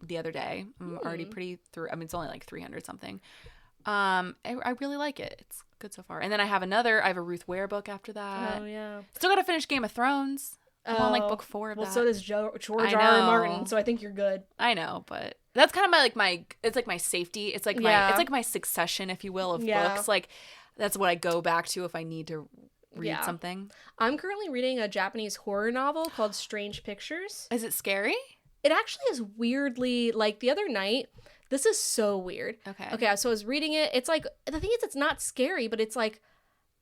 the other day. I'm already pretty through. I mean, it's only like 300 something. I really like it. It's good so far. And then I have a Ruth Ware book after that. Oh yeah. Still got to finish Game of Thrones. I'm on like book 4 of that. Well, so does George R. R. Martin, so I think you're good. I know, but that's kind of it's like my safety. It's like my Succession, if you will, of books. Like that's what I go back to if I need to read something. I'm currently reading a Japanese horror novel called Strange Pictures. Is it scary? It actually is weirdly, like the other night, this is so weird. Okay, so I was reading it. It's like, the thing is, it's not scary, but it's like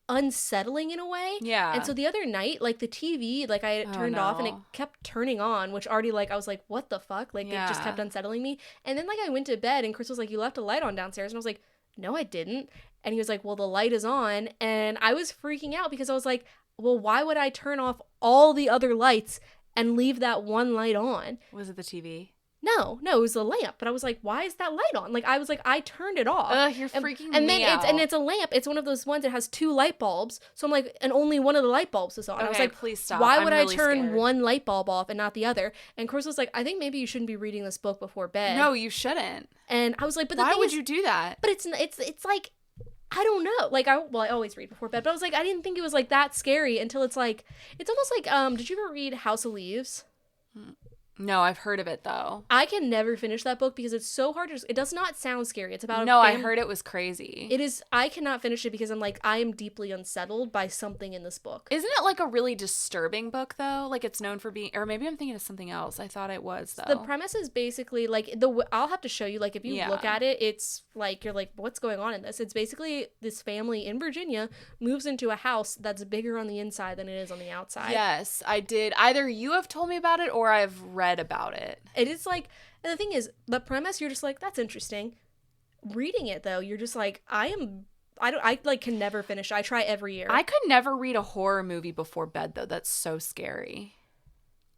unsettling in a way. Yeah. And so the other night, like the TV, like I had turned off and it kept turning on, which already like, I was like, what the fuck? Like it just kept unsettling me. And then like I went to bed and Chris was like, you left a light on downstairs. And I was like, no, I didn't. And he was like, well, the light is on. And I was freaking out because I was like, well, why would I turn off all the other lights and leave that one light on? Was it the TV? No, it was a lamp. But I was like, why is that light on? Like, I was like, I turned it off. You're freaking me out. It's a lamp. It's one of those ones that has 2 light bulbs. So I'm like, and only one of the light bulbs is on. I was like, please stop. Why would really I turn scared. one light bulb off and not the other? And Chris was like, I think maybe you shouldn't be reading this book before bed. No, you shouldn't. And I was like, but why would you do that? But it's like, I don't know. Like, I always read before bed, but I was like, I didn't think it was like that scary until it's like, it's almost like, did you ever read House of Leaves? No, I've heard of it though. I can never finish that book because it's so hard to. It does not sound scary. It's about. No, I heard it was crazy. It is. I cannot finish it because I'm like, I am deeply unsettled by something in this book. Isn't it like a really disturbing book though? Like it's known for being, or maybe I'm thinking of something else. I thought it was though. The premise is basically like I'll have to show you. Like if you look at it, it's like you're like, what's going on in this? It's basically this family in Virginia moves into a house that's bigger on the inside than it is on the outside. Yes, I did. Either you have told me about it or I've read about it. It is like, and the thing is, the premise, you're just like, that's interesting. Reading it though, you're just like, I like can never finish. I try every year. I could never read a horror movie before bed though. That's so scary.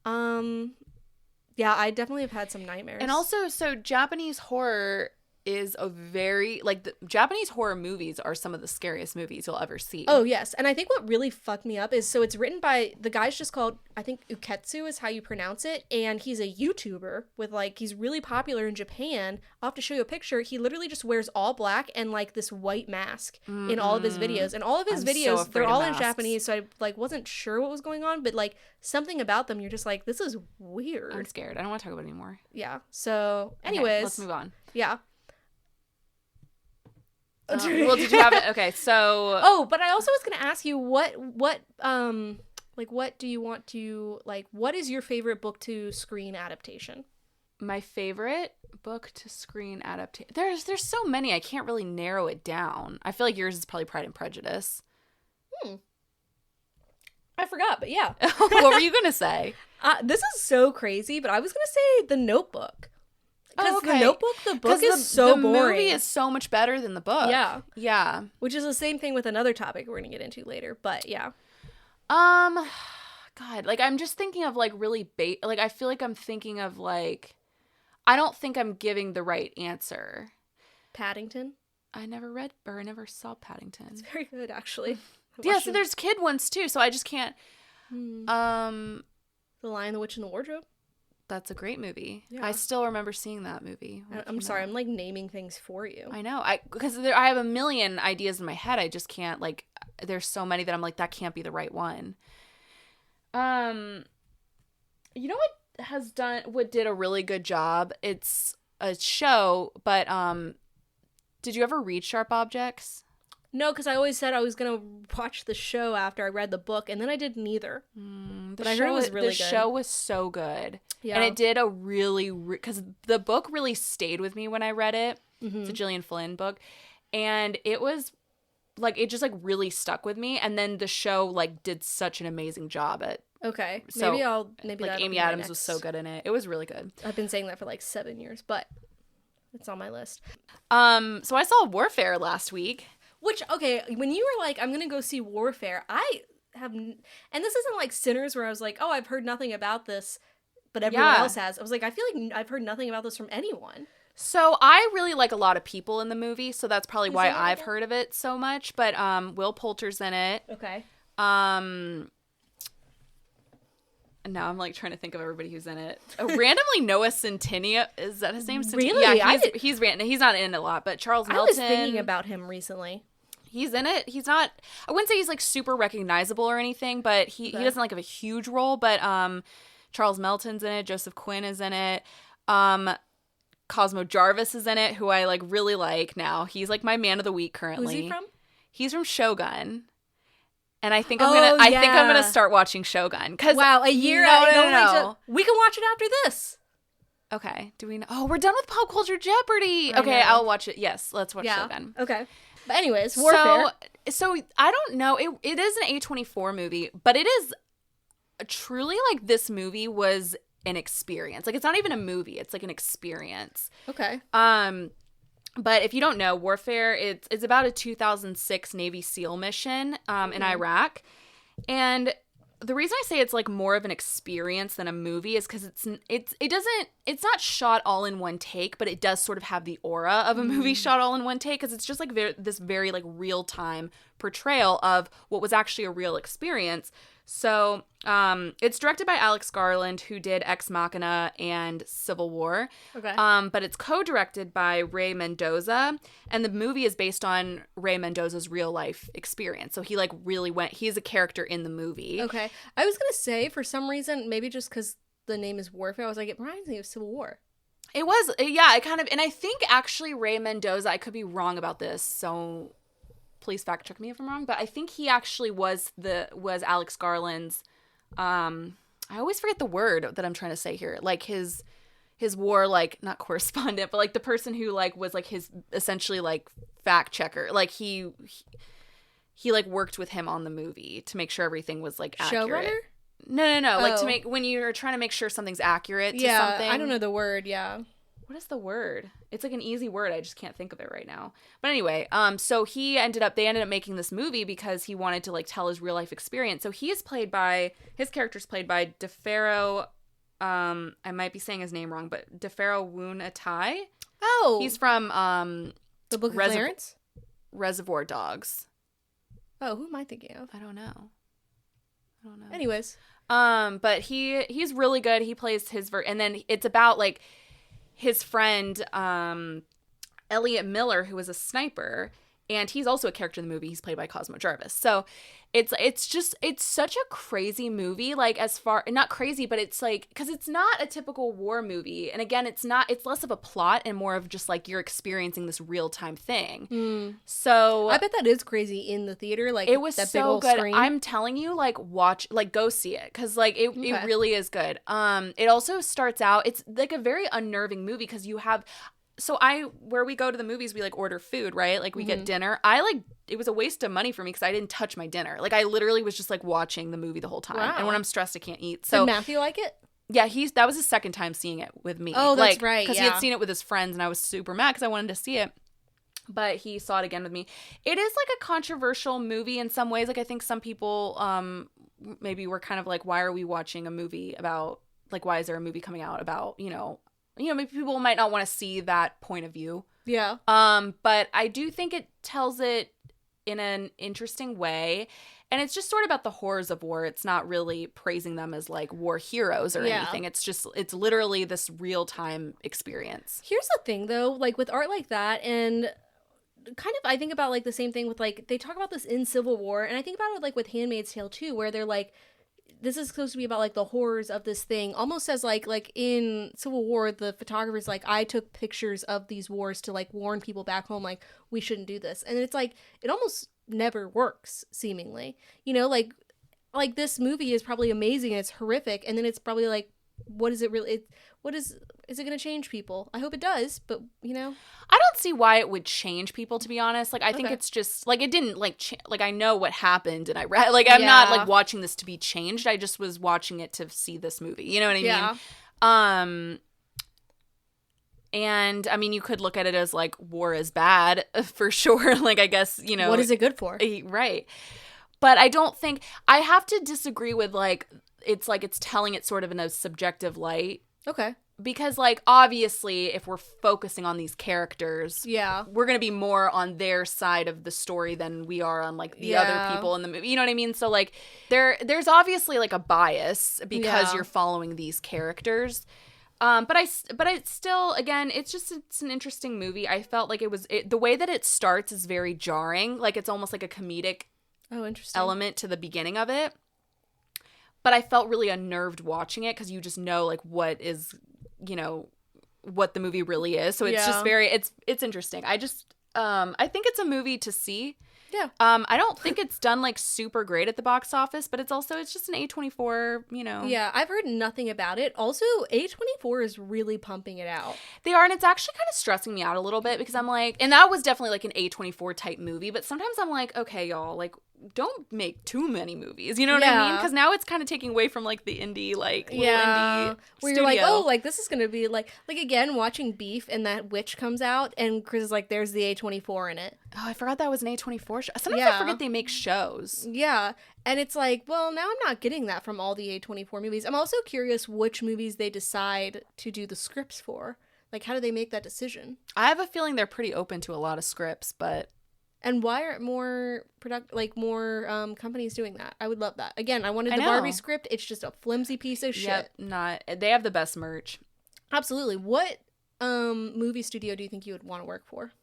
Yeah, I definitely have had some nightmares. And also, so Japanese horror is a very, like, the Japanese horror movies are some of the scariest movies you'll ever see. Oh, yes. And I think what really fucked me up is, so it's written by, the guy's just called, I think Uketsu is how you pronounce it, and he's a YouTuber with, like, he's really popular in Japan. I'll have to show you a picture. He literally just wears all black and, like, this white mask in all of his videos. And all of his videos, they're all in Japanese, so I, like, wasn't sure what was going on, but, like, something about them, you're just like, this is weird. I'm scared. I don't want to talk about it anymore. Yeah. So, anyways. Okay, let's move on. Yeah. Well, did you have it? Okay, so. Oh, but I also was going to ask you what do you want to, like, what is your favorite book to screen adaptation? My favorite book to screen adaptation. There's so many. I can't really narrow it down. I feel like yours is probably Pride and Prejudice. I forgot, but yeah. What were you going to say? This is so crazy, but I was going to say The Notebook. Because The Notebook, the book is so boring. The movie is so much better than the book. Yeah. Yeah. Which is the same thing with another topic we're going to get into later, but yeah. God, like, I'm just thinking of, like, really like, I feel like I'm thinking of, like, I don't think I'm giving the right answer. Paddington? I never saw Paddington. It's very good, actually. Yeah, so there's kid ones, too, so I just can't. The Lion, the Witch, and the Wardrobe? That's a great movie. Yeah. I still remember seeing that movie. I'm sorry, I'm like naming things for you. I know. Because I have a million ideas in my head. I just can't, like, there's so many that I'm like, that can't be the right one. You know what did a really good job? It's a show, but did you ever read Sharp Objects? No, because I always said I was going to watch the show after I read the book, and then I didn't either. But I heard it was really good. The show was so good. Yeah. And it did a really, because the book really stayed with me when I read it. Mm-hmm. It's a Gillian Flynn book. And it was, like, it just, like, really stuck with me. And then the show, like, did such an amazing job at. Okay. So, maybe like, Amy Adams was so good in it. It was really good. I've been saying that for, like, 7 years, but it's on my list. So I saw Warfare last week. Which, okay, when you were like, I'm going to go see Warfare, I have, and this isn't like Sinners where I was like, oh, I've heard nothing about this, but everyone else has. I was like, I feel like I've heard nothing about this from anyone. So I really like a lot of people in the movie, so that's probably why I've heard of it so much. But Will Poulter's in it. Okay. Now I'm like trying to think of everybody who's in it. Randomly, Noah Centineo, is that his name? Really? Yeah, he's not in it a lot, but Charles Melton. I was thinking about him recently. He's in it. He's not. I wouldn't say he's like super recognizable or anything, but he doesn't like have a huge role. But Charles Melton's in it. Joseph Quinn is in it. Cosmo Jarvis is in it, who I like really like now. He's like my man of the week currently. Who's he from? He's from Shogun. And I think I think I'm gonna start watching Shogun. Wow, a year. No. We can watch it after this. Okay. Do we know? Oh, we're done with Pop Culture Jeopardy. Okay, I'll watch it. Yes, let's watch Shogun. Okay. But anyways, Warfare. So I don't know. It is an A24 movie, but it is truly like this movie was an experience. Like it's not even a movie. It's like an experience. Okay. But if you don't know, Warfare, it's about a 2006 Navy SEAL mission in Iraq. And the reason I say it's like more of an experience than a movie is because it's not shot all in one take, but it does sort of have the aura of a movie shot all in one take, because it's just like this very like real time portrayal of what was actually a real experience. So it's directed by Alex Garland, who did Ex Machina and Civil War. Okay. But it's co-directed by Ray Mendoza, and the movie is based on Ray Mendoza's real life experience. So he like really he's a character in the movie. Okay. I was going to say, for some reason, maybe just because the name is Warfare, I was like, it reminds me of Civil War. It was, yeah, it kind of, and I think actually Ray Mendoza, I could be wrong about this, so please fact check me if I'm wrong, but I think he actually was Alex Garland's, I always forget the word that I'm trying to say here, like his war, like, not correspondent, but like the person who like was like his essentially like fact checker, like he like worked with him on the movie to make sure everything was like accurate. Showrunner? No, like to make, when you're trying to make sure something's accurate to something. I don't know the word, yeah. What is the word? It's like an easy word. I just can't think of it right now. But anyway, so they ended up making this movie because he wanted to like tell his real life experience. So his character's played by DeFaro, I might be saying his name wrong, but DeFaro Woon-Atai. Oh. He's from The Book of Clarence? Reservoir Dogs. Oh, who am I thinking of? I don't know. Anyways. But he's really good. He plays and then it's about like his friend, Elliot Miller, who was a sniper, and he's also a character in the movie. He's played by Cosmo Jarvis. So it's such a crazy movie, like not crazy, but it's like, because it's not a typical war movie. And again, it's less of a plot and more of just like you're experiencing this real time thing. So I bet that is crazy in the theater. Like it was that so big old good. screen. I'm telling you, like go see it. Cause like it really is good. It also starts out, it's like a very unnerving movie because you have, where we go to the movies, we like order food, right? Like we get dinner. It was a waste of money for me because I didn't touch my dinner. Like I literally was just like watching the movie the whole time. Wow. And when I'm stressed, I can't eat. So did Matthew like it? Yeah, that was his second time seeing it with me. Oh, that's right. Because he had seen it with his friends and I was super mad because I wanted to see it. But he saw it again with me. It is like a controversial movie in some ways. Like I think some people maybe were kind of like, why are we watching a movie about, like, why is there a movie coming out about, maybe people might not want to see that point of view. Yeah. But I do think it tells it in an interesting way. And it's just sort of about the horrors of war. It's not really praising them as like war heroes or anything. It's literally this real time experience. Here's the thing though, like with art like that, and kind of I think about like the same thing with like, they talk about this in Civil War, and I think about it like with Handmaid's Tale too, where they're like, this is supposed to be about like the horrors of this thing, almost as like in Civil War, the photographer's like, I took pictures of these wars to like warn people back home, like we shouldn't do this. And it's like, it almost never works seemingly, like this movie is probably amazing and it's horrific. And then it's probably like, what is it really? Is it going to change people? I hope it does, but I don't see why it would change people, to be honest. Like, I think it's just like, it didn't like, like I know what happened and I read, like, I'm not like watching this to be changed. I just was watching it to see this movie. You know what I mean? And I mean, you could look at it as like war is bad for sure. Like, I guess, what is it good for? Right. But I don't think I have to disagree with like it's telling it sort of in a subjective light. Okay. Because like obviously if we're focusing on these characters, Yeah, we're going to be more on their side of the story than we are on like the other people in the movie. You know what I mean? So like there's obviously like a bias because you're following these characters. But I still, again, it's an interesting movie. I felt like the way that it starts is very jarring. Like it's almost like a comedic element to the beginning of it. But I felt really unnerved watching it because you just know like what is, you know, what the movie really is. So it's just very, it's interesting. I think it's a movie to see. Yeah. I don't think it's done like super great at the box office, but it's just an A24, you know. Yeah, I've heard nothing about it. Also, A24 is really pumping it out. They are, and it's actually kind of stressing me out a little bit because I'm like, and that was definitely like an A24 type movie, but sometimes I'm like, okay, y'all, like, don't make too many movies. You know what I mean? Because now it's kind of taking away from like the indie, like little indie where studio. you're like, oh, like this is gonna be like again watching Beef and that witch comes out and Chris is like, there's the A24 in it. Oh, I forgot that was an A24 show. Sometimes I forget they make shows. Yeah, and it's like, well, now I'm not getting that from all the A24 movies. I'm also curious which movies they decide to do the scripts for. Like, how do they make that decision? I have a feeling they're pretty open to a lot of scripts, but. And why aren't more companies doing that? I would love that. Again, I wanted the Barbie script. It's just a flimsy piece of shit. They have the best merch. Absolutely. What movie studio do you think you would want to work for?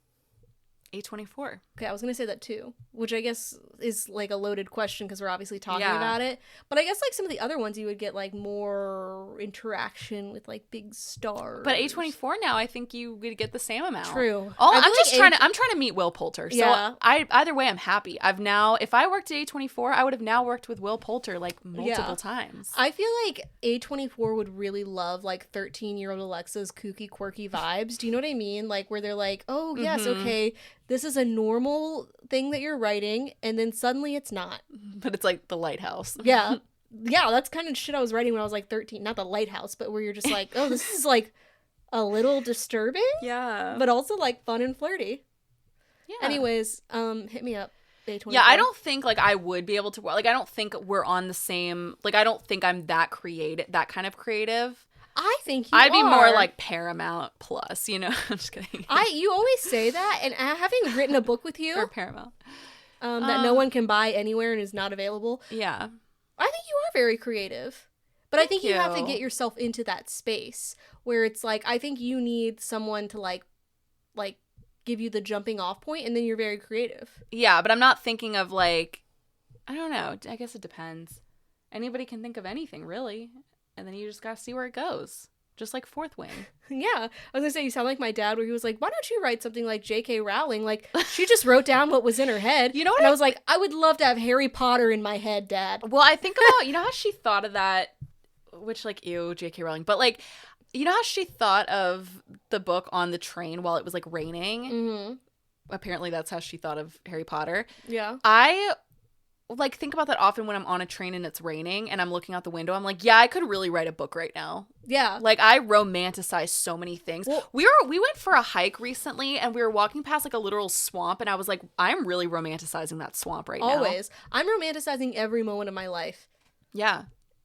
A24. Okay, I was going to say that too, which I guess is like a loaded question because we're obviously talking about it. But I guess like some of the other ones you would get like more interaction with like big stars. But A24 now, I think you would get the same amount. True. I'm trying to meet Will Poulter. So either way, I'm happy. If I worked at A24, I would have now worked with Will Poulter like multiple times. I feel like A24 would really love like 13-year-old Alexa's kooky, quirky vibes. Do you know what I mean? Like where they're like, oh, yes, okay, this is a normal thing that you're writing, and then suddenly it's not. But it's like The Lighthouse. Yeah, that's kind of shit I was writing when I was like 13. Not The Lighthouse, but where you're just like, oh, this is like a little disturbing. Yeah. But also like fun and flirty. Yeah. Anyways, hit me up. A24. Yeah, I don't think like I would be able to, like, I don't think we're on the same, like, I don't think I'm that kind of creative. I think I'd be more like Paramount Plus, you know. I'm just kidding. You always say that, and having written a book with you or Paramount that no one can buy anywhere and is not available. Yeah, I think you are very creative, but I think you have to get yourself into that space where it's like I think you need someone to like give you the jumping off point, and then you're very creative. Yeah, but I'm not thinking of like, I don't know. I guess it depends. Anybody can think of anything really. And then you just gotta see where it goes. Just like Fourth Wing. Yeah. I was gonna say, you sound like my dad where he was like, why don't you write something like J.K. Rowling? Like, she just wrote down what was in her head. You know what? And I was like, I would love to have Harry Potter in my head, Dad. Well, I think about, you know how she thought of that, which like, ew, J.K. Rowling. But like, you know how she thought of the book on the train while it was like raining? Mm-hmm. Apparently that's how she thought of Harry Potter. Yeah. I like think about that often when I'm on a train and it's raining and I'm looking out the window. I'm like, yeah, I could really write a book right now. Yeah. Like I romanticize so many things. Well, we went for a hike recently and we were walking past like a literal swamp and I was like, I'm really romanticizing that swamp right now. Always. I'm romanticizing every moment of my life. Yeah.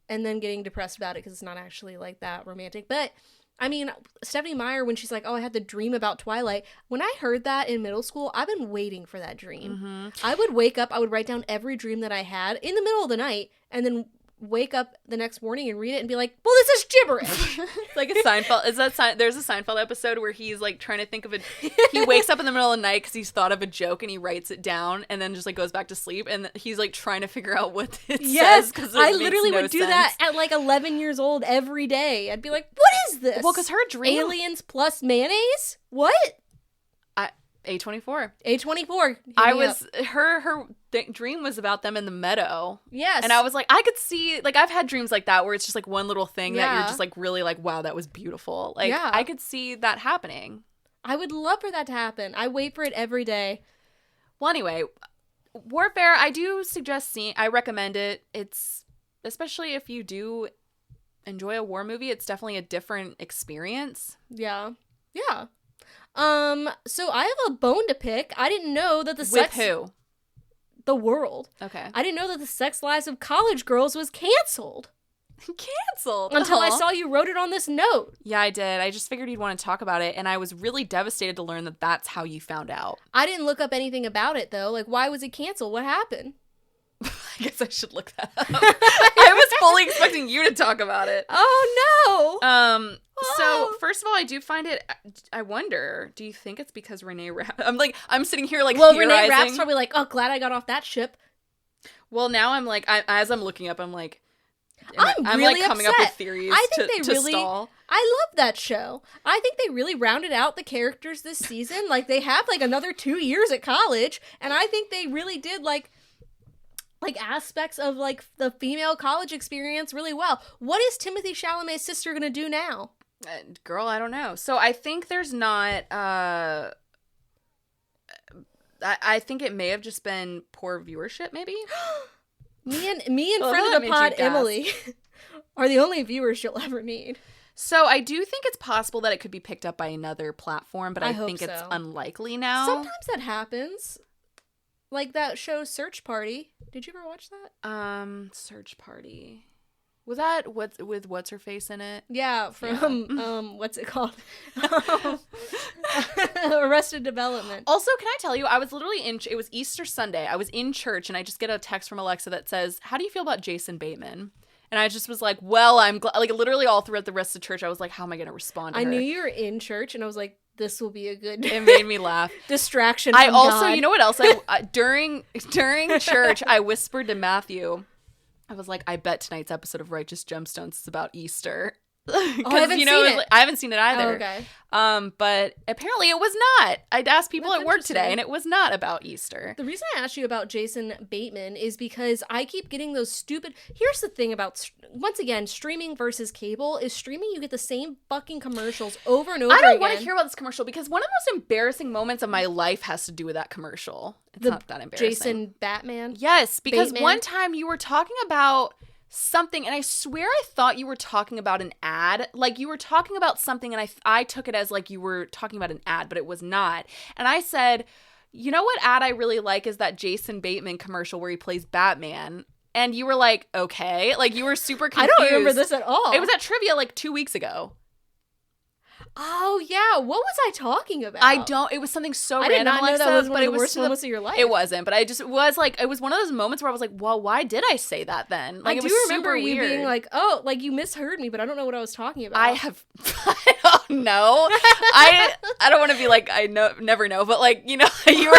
And then getting depressed about it because it's not actually like that romantic. But I mean, Stephenie Meyer, when she's like, oh, I had the dream about Twilight. When I heard that in middle school, I've been waiting for that dream. Mm-hmm. I would wake up, I would write down every dream that I had in the middle of the night, and then wake up the next morning and read it and be like, well, this is gibberish. Like a Seinfeld. There's a Seinfeld episode where he's like trying to think of he wakes up in the middle of the night because he's thought of a joke and he writes it down and then just like goes back to sleep and he's like trying to figure out what it says. Because I literally would do that at like 11 years old every day. I'd be like, what is this? Well, because her dream. Aliens plus mayonnaise? What? A24. A24. Her dream was about them in the meadow. Yes. And I was like, I could see, like, I've had dreams like that where it's just like one little thing that you're just like really like, wow, that was beautiful. Like, I could see that happening. I would love for that to happen. I wait for it every day. Well, anyway, Warfare, I do suggest I recommend it. It's, especially if you do enjoy a war movie, it's definitely a different experience. Yeah. Yeah. So I have a bone to pick. I didn't know that With who? the world. Okay. I didn't know that the sex lives of college girls was canceled. Canceled. Until I saw you wrote it on this note. Yeah, I did. I just figured you'd want to talk about it, and I was really devastated to learn that that's how you found out. I didn't look up anything about it, though. Like, why was it canceled? What happened? I guess I should look that up. I was fully expecting you to talk about it. Oh, no! So, first of all, I do find it, I wonder, do you think it's because Renee Rapp, I'm sitting here, like, well, theorizing. Renee Rapp's probably like, oh, glad I got off that ship. Well, now I'm like, as I'm looking up, I'm like, I'm really like coming upset. up with theories I think to they really stall. I love that show. I think they really rounded out the characters this season. Like, they have like another 2 years at college, and I think they really did like aspects of like the female college experience really well. What is Timothée Chalamet's sister gonna do now? Girl, I don't know. So I think there's not I think it may have just been poor viewership, maybe. Me and friend of the pod, Emily, are the only viewers you'll ever need. So I do think it's possible that it could be picked up by another platform, but I think so. it's unlikely now. Sometimes that happens. Like that show Search Party. Did you ever watch that? Search Party. Was that with what's her face in it? Yeah, from what's it called? Arrested Development. Also, can I tell you, I was literally it was Easter Sunday. I was in church and I just get a text from Alexa that says, "How do you feel about Jason Bateman?" And I just was like, well, I'm glad. Like, literally all throughout the rest of church, I was like, how am I going to respond to her? I knew you were in church and I was like, this will be a good It made me laugh. distraction I from also, God. you know what else? During church, I whispered to Matthew, I was like, I bet tonight's episode of Righteous Gemstones is about Easter. I haven't seen it. I haven't seen it either. Oh, okay. But apparently it was not. I'd asked people That's at work today, and it was not about Easter. The reason I asked you about Jason Bateman is because I keep getting those stupid... Here's the thing about, once again, streaming versus cable is streaming, you get the same fucking commercials over and over again. I don't want to hear about this commercial because one of the most embarrassing moments of my life has to do with that commercial. It's not that embarrassing. Jason Batman? Yes, because Bateman? one time you were talking about something, and I swear I thought you were talking about an ad. Like, you were talking about something, and I took it as like you were talking about an ad, but it was not. And I said, you know what ad I really like is that Jason Bateman commercial where he plays Batman. And you were like, okay. Like, you were super confused. I don't remember this at all. It was at trivia like 2 weeks ago. Oh, yeah. What was I talking about? It was something so I random, did not know Alexa, that was one but of the worst moments of your life. It wasn't, but it was one of those moments where I was like, well, why did I say that then? Like, I it do was remember super you weird. being like, oh, like you misheard me, but I don't know what I was talking about. I don't know. I don't want to be like, never know, but like, you know, you were,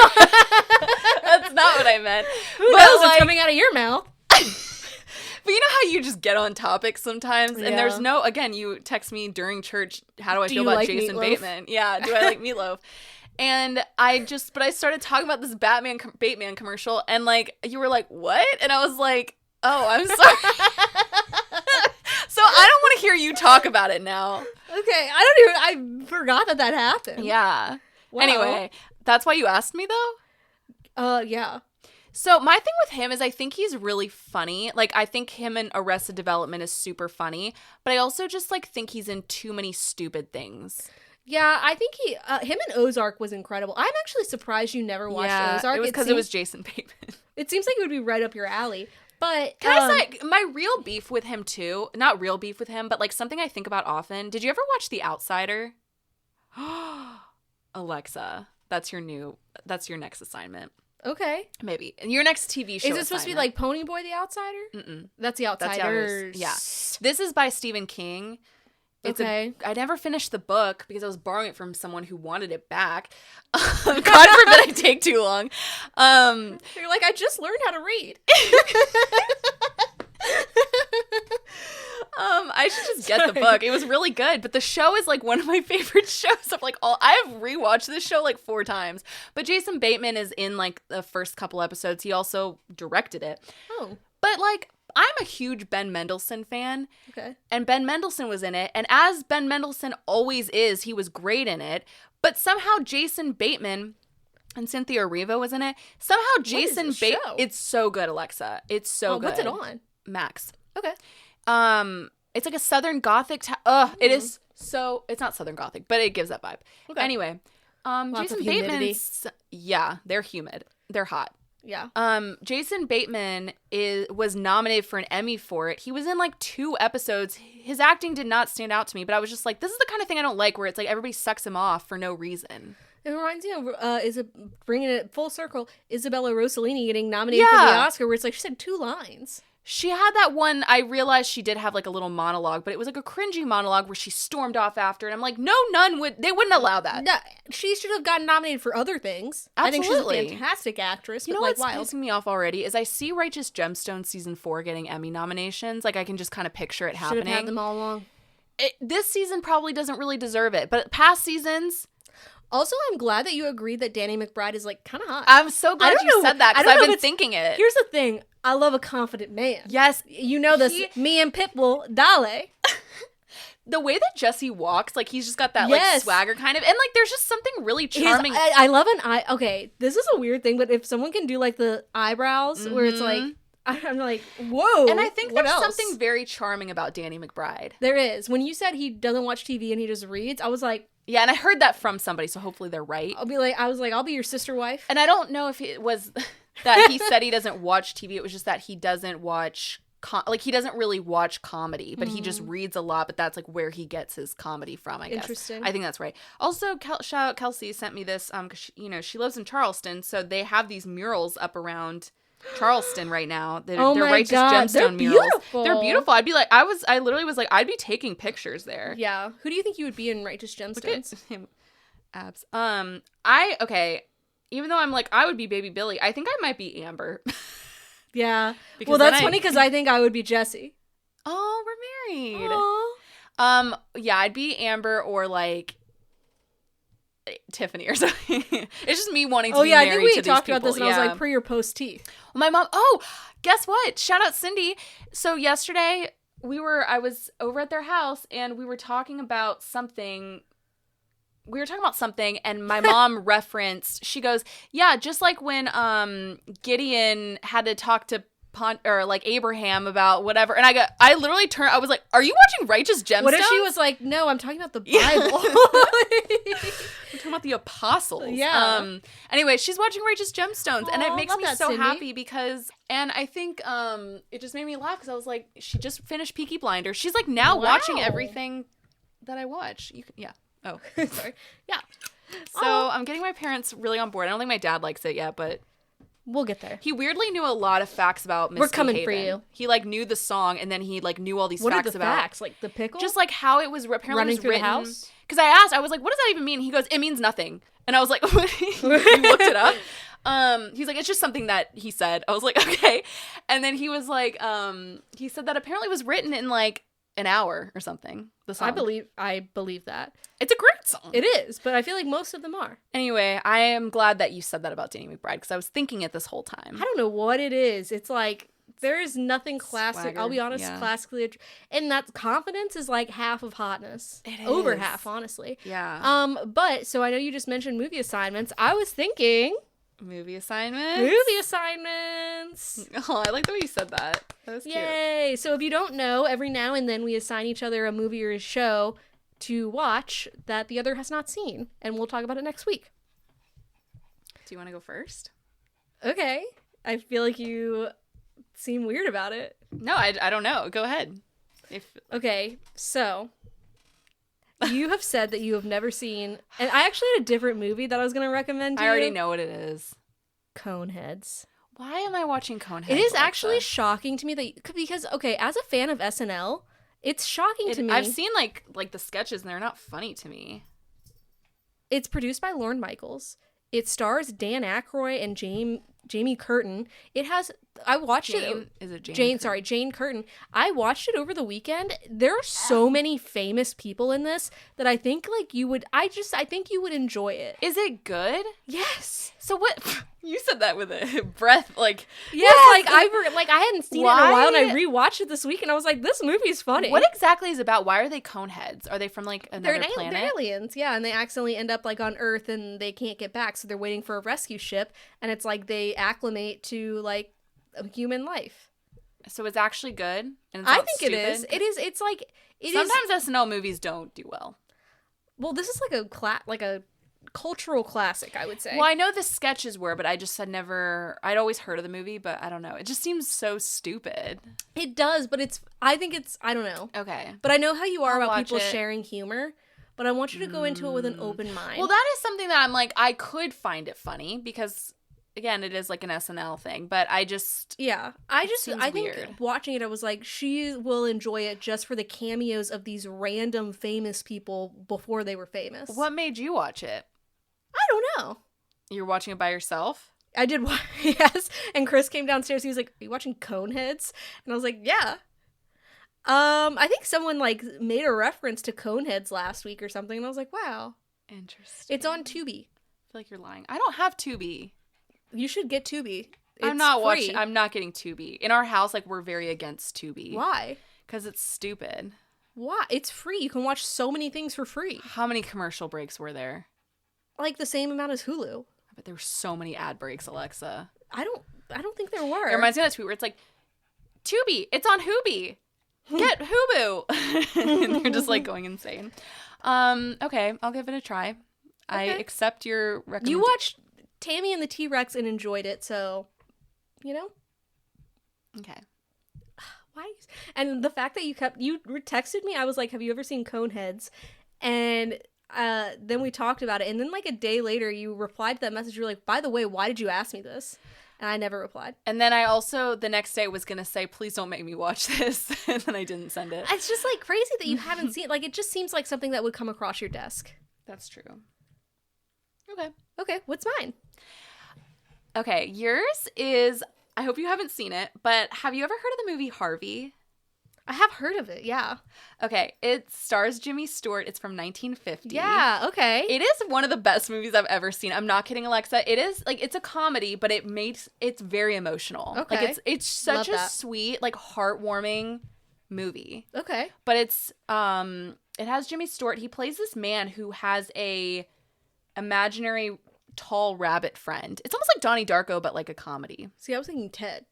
that's not what I meant. Who knows what's coming out of your mouth? But you know how you just get on topics sometimes, and there's Yeah. again, you text me during church, how do I feel you about like Jason meatloaf? Bateman? Yeah, do I like meatloaf? And but I started talking about this Bateman commercial, and like, you were like, what? And I was like, oh, I'm sorry. So I don't want to hear you talk about it now. Okay, I forgot that happened. Yeah. Wow. Anyway, that's why you asked me though? Yeah. So my thing with him is I think he's really funny. Like, I think him in Arrested Development is super funny, but I also just like think he's in too many stupid things. Yeah, I think him in Ozark was incredible. I'm actually surprised you never watched Ozark. It was because it was Jason Bateman. It seems like it would be right up your alley. But can I say my real beef with him too? Not real beef with him, but like something I think about often. Did you ever watch The Outsider? Alexa, that's your next assignment. Okay. Maybe. And your next TV show. Is it supposed to be like Pony Boy the Outsider? Mm-mm. That's The Outsiders. Yeah. This is by Stephen King. Okay. I never finished the book because I was borrowing it from someone who wanted it back. God forbid I take too long. You're like, I just learned how to read. I should just get the book. It was really good, but the show is like one of my favorite shows of like all. I have rewatched this show like 4 times. But Jason Bateman is in like the first couple episodes. He also directed it. Oh. But like, I'm a huge Ben Mendelsohn fan. Okay. And Ben Mendelsohn was in it. And as Ben Mendelsohn always is, he was great in it. But somehow Jason Bateman and Cynthia Erivo was in it. Somehow Jason Bateman. It's so good, Alexa. It's so good. What's it on? Max. Okay. It's like a Southern Gothic. It is so. It's not Southern Gothic, but it gives that vibe. Okay. Anyway, Lots Jason of humidity. Bateman's. Yeah, they're humid. They're hot. Yeah. Jason Bateman was nominated for an Emmy for it. He was in like 2 episodes. His acting did not stand out to me, but I was just like, this is the kind of thing I don't like, where it's like everybody sucks him off for no reason. It reminds me of, bringing it full circle, Isabella Rossellini getting nominated for the Oscar, where it's like she said 2 lines. She had that one, I realized she did have like a little monologue, but it was like a cringy monologue where she stormed off after, and I'm like, no, they wouldn't allow that. No, she should have gotten nominated for other things. Absolutely. I think she's a fantastic actress, you but know like what's wild. pissing me off already is I see Righteous Gemstones season 4 getting Emmy nominations. Like I can just kind of picture it happening. Should have had them all along. This season probably doesn't really deserve it, but past seasons... Also, I'm glad that you agreed that Danny McBride is like kind of hot. I'm so glad you said that because I've been thinking it. Here's the thing. I love a confident man. Yes. You know this. Me and Pitbull, Dale. The way that Jesse walks, like he's just got that like swagger kind of, and like there's just something really charming. I love an eye. Okay, this is a weird thing, but if someone can do like the eyebrows where it's like, I'm like, whoa. And I think there's something very charming about Danny McBride. There is. When you said he doesn't watch TV and he just reads, I was like, yeah, and I heard that from somebody, so hopefully they're right. I'll be your sister wife. And I don't know if it was that he said he doesn't watch TV. It was just that he doesn't watch, he doesn't really watch comedy, but he just reads a lot. But that's like where he gets his comedy from, I guess. Interesting. I think that's right. Also, shout out Kelsey sent me this because she lives in Charleston, so they have these murals up around Charleston right now. They're Righteous Gemstone murals. Beautiful. They're beautiful. I'd be like, I literally was like, I'd be taking pictures there. Yeah. Who do you think you would be in Righteous Gemstones? Abs. Even though I'm like, I would be Baby Billy, I think I might be Amber. Yeah. Well, that's funny because I think I would be Jessie. Oh, we're married. Aww. Yeah, I'd be Amber or like Tiffany or something. It's just me wanting to be married to these people. I think we talked about this and I was like, pre or post teeth. My mom, guess what? Shout out Cindy. So yesterday I was over at their house and we were talking about something. And my mom referenced, she goes, yeah, just like when Gideon had to talk to Abraham about whatever. And I literally turned, I was like, are you watching Righteous Gemstones? What if she was like, no, I'm talking about the Bible. I'm talking about the apostles. Yeah. Anyway, she's watching Righteous Gemstones, and it makes me so Cindy. happy because, and I think it just made me laugh because I was like, she just finished Peaky Blinders. She's like now watching everything that I watch. Oh, sorry. Yeah. So I'm getting my parents really on board. I don't think my dad likes it yet, but we'll get there. He weirdly knew a lot of facts about Miss We're coming for you. He like knew the song, and then he like knew all these facts about. What are the facts? Like the pickle? Just like how it was apparently running through written. The house. Because I asked, I was like, "What does that even mean?" He goes, "It means nothing." And I was like, he looked it up. He's like, "It's just something that he said." I was like, "Okay." And then he was like, he said that apparently it was written in like an hour or something. The song. I believe that. It's a great song. It is, but I feel like most of them are. Anyway, I am glad that you said that about Danny McBride because I was thinking it this whole time. I don't know what it is. It's like there is nothing classic. Swagger, I'll be honest, classically, and that confidence is like half of hotness. It is. Over half, honestly. Yeah. But so I know you just mentioned movie assignments. I was thinking movie assignments. Oh, I like the way you said that. That was cute. Yay! So if you don't know, every now and then we assign each other a movie or a show to watch that the other has not seen, and we'll talk about it next week. Do you want to go first? Okay. I feel like you seem weird about it. No, I don't know. Go ahead. Okay, so you have said that you have never seen, and I actually had a different movie that I was going to recommend to you. I already know what it is. Coneheads. Why am I watching Coneheads? It is actually shocking to me that because okay, as a fan of SNL, it's shocking to me. I've seen like the sketches and they're not funny to me. It's produced by Lorne Michaels. It stars Dan Aykroyd and Jamie Curtin. It has I watched it. Is it Jane? Jane, sorry, Jane Curtin. I watched it over the weekend. There are so many famous people in this that I think like you would. I think you would enjoy it. Is it good? Yes. So what? You said that with a breath, like yes. Like I hadn't seen it in a while, and I rewatched it this week, and I was like, this movie's funny. What exactly is it about? Why are they Coneheads? Are they from like another planet? They're aliens, yeah, and they accidentally end up like on Earth, and they can't get back, so they're waiting for a rescue ship, and it's like they acclimate to like a human life. So it's actually good. And it's I not think stupid? it is. It is. It's like sometimes SNL movies don't do well. Well, this is like a cultural classic, I would say. Well, I know the sketches were, but I just had never... I'd always heard of the movie, but I don't know. It just seems so stupid. It does, but I don't know. Okay. But I know how you are I'll about watch people it. sharing humor, but I want you to go into it with an open mind. Well, that is something that I'm like, I could find it funny because, again, it is like an SNL thing, but I just... Yeah. I think weird. watching it, I was like, she will enjoy it just for the cameos of these random famous people before they were famous. What made you watch it? I don't know. You're watching it by yourself? I did, yes. And Chris came downstairs. He was like, "Are you watching Coneheads?" And I was like, "Yeah." I think someone like made a reference to Coneheads last week or something, and I was like, "Wow, interesting." It's on Tubi. I feel like you're lying. I don't have Tubi. You should get Tubi. I'm not getting Tubi. In our house, like, we're very against Tubi. Why? Because it's stupid. Why? It's free. You can watch so many things for free. How many commercial breaks were there? Like the same amount as Hulu. But there were so many ad breaks, Alexa. I don't think there were. It reminds me of that tweet where it's like, Tubi, it's on Hubie. Get Hubu. And they're just like going insane. Okay, I'll give it a try. Okay. I accept your recommendation. You watched Tammy and the T-Rex and enjoyed it, so, you know? Okay. Why? And the fact that you texted me, I was like, "Have you ever seen Coneheads?" And then we talked about it, and then like a day later you replied to that message. You're like, "By the way, why did you ask me this?" And I never replied. And then I also the next day was gonna say, "Please don't make me watch this," and then I didn't send it. It's just like crazy that you haven't seen it. Like, it just seems like something that would come across your desk. That's true. Okay, what's mine? Okay, yours is, I hope you haven't seen it, but have you ever heard of the movie Harvey? I have heard of it, yeah. Okay, it stars Jimmy Stewart. It's from 1950. Yeah, okay. It is one of the best movies I've ever seen. I'm not kidding, Alexa. It is, like, it's a comedy, but it's very emotional. Okay. Like, it's such a sweet, like, heartwarming movie. Okay. But it has Jimmy Stewart. He plays this man who has a imaginary tall rabbit friend. It's almost like Donnie Darko, but like a comedy. See, I was thinking Ted.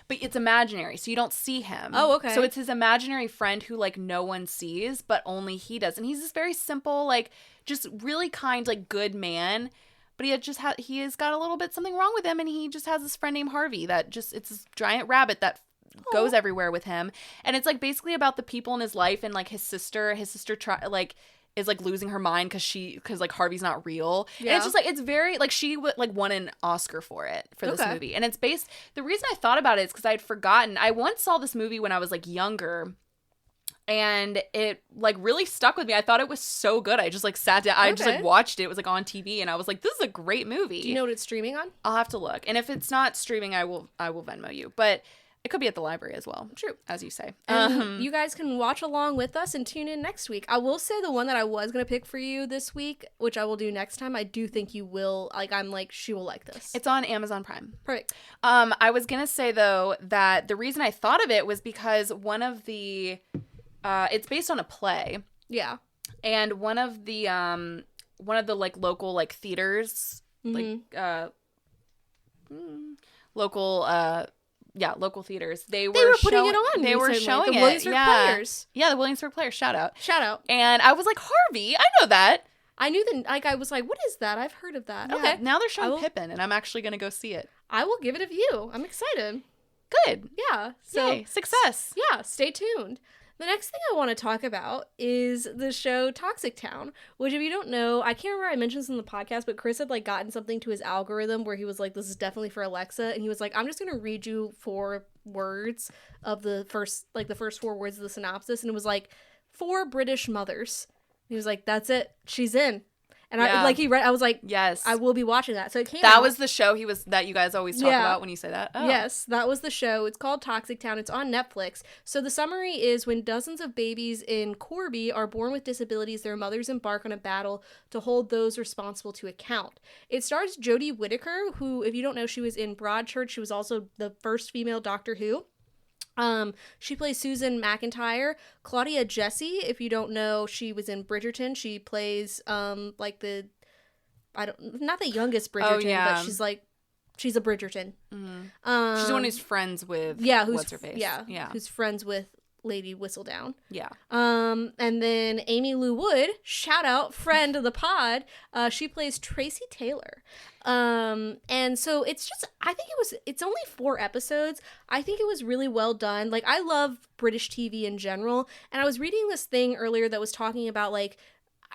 But it's imaginary, so you don't see him. Oh, okay. So it's his imaginary friend who, like, no one sees, but only he does. And he's this very simple, like, just really kind, like, good man. But he has got a little bit something wrong with him, and he just has this friend named Harvey that just, it's this giant rabbit that goes everywhere with him. And it's, like, basically about the people in his life and, like, his sister is like losing her mind because like Harvey's not real. Yeah. And it's just like, it's very like, she won an Oscar for this movie. And it's based, the reason I thought about it is because I had forgotten. I once saw this movie when I was like younger, and it like really stuck with me. I thought it was so good. I just like sat down. I just like watched it. It was like on TV, and I was like, this is a great movie. Do you know what it's streaming on? I'll have to look. And if it's not streaming, I will Venmo you. But it could be at the library as well. True. As you say. And you guys can watch along with us and tune in next week. I will say the one that I was going to pick for you this week, which I will do next time, I do think you will, like, I'm like, she will like this. It's on Amazon Prime. Perfect. I was going to say, though, that the reason I thought of it was because one of the, it's based on a play. Yeah. And one of the like local like theaters, like local theaters. They were putting it on. They were showing the it. Williamsburg Players. Yeah, the Williamsburg Players. Shout out. And I was like, Harvey, I know that. I knew I was like, what is that? I've heard of that. Yeah, Okay. Now they're showing Pippin, and I'm actually going to go see it. I will give it a view. I'm excited. Good. Yeah. So yay, success. Yeah, stay tuned. The next thing I want to talk about is the show Toxic Town, which, if you don't know, I can't remember I mentioned this in the podcast, but Chris had like gotten something to his algorithm where he was like, this is definitely for Alexa, and he was like, I'm just going to read you 4 words of the first 4 words of the synopsis, and it was like 4 British mothers. And he was like, that's it, she's in. And I was like, yes, I will be watching that. So it came out. That was the show that you guys always talk about when you say that? Oh. Yes, that was the show. It's called Toxic Town. It's on Netflix. So the summary is, when dozens of babies in Corby are born with disabilities, their mothers embark on a battle to hold those responsible to account. It stars Jodie Whittaker, who, if you don't know, she was in Broadchurch. She was also the first female Doctor Who. She plays Susan McIntyre. Claudia Jessie, if you don't know, she was in Bridgerton. She plays not the youngest Bridgerton, but she's a Bridgerton. Mm-hmm. She's the one who's friends with what's her face. Yeah, who's friends with Lady Whistledown. Yeah. And then Amy Lou Wood, shout out, friend of the pod, she plays Tracy Taylor. And so it's just, it's only 4 episodes. I think it was really well done. Like, I love British TV in general, and I was reading this thing earlier that was talking about, like,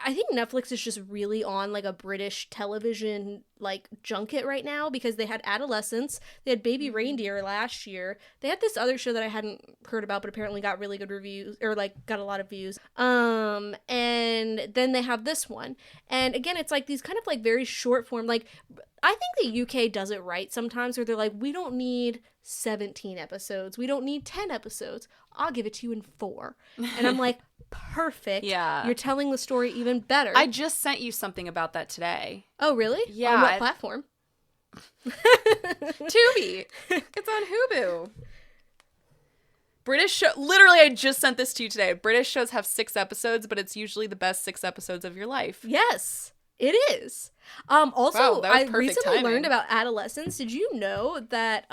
I think Netflix is just really on, like, a British television, like, junket right now, because they had Adolescence, they had Baby Reindeer last year, they had this other show that I hadn't heard about, but apparently got really good reviews, or, like, got a lot of views, and then they have this one, and again, it's, like, these kind of, like, very short form, like, I think the UK does it right sometimes, where they're like, we don't need 17 episodes, we don't need 10 episodes, I'll give it to you in 4, and I'm like, perfect. Yeah. You're telling the story even better. I just sent you something about that today. Oh, really? Yeah. On what platform? Tubi. It's on Hulu. British show. Literally, I just sent this to you today. British shows have 6 episodes, but it's usually the best 6 episodes of your life. Yes, it is. Also, wow, I recently timing. learned about Adolescence. Did you know that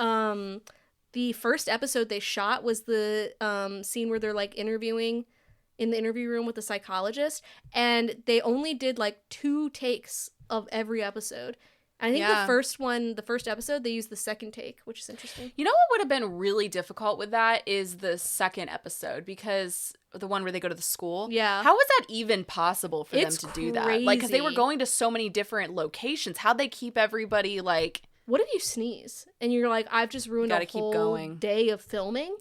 the first episode they shot was the scene where they're, like, interviewing in the interview room with the psychologist, and they only did, like, 2 takes of every episode. I think the first episode, they used the second take, which is interesting. You know what would have been really difficult with that is the second episode, because the one where they go to the school. Yeah. How was that even possible for them to do that? Like, because they were crazy. going to so many different locations. How'd they keep everybody, like... What if you sneeze and you're like, I've just ruined a whole day of filming?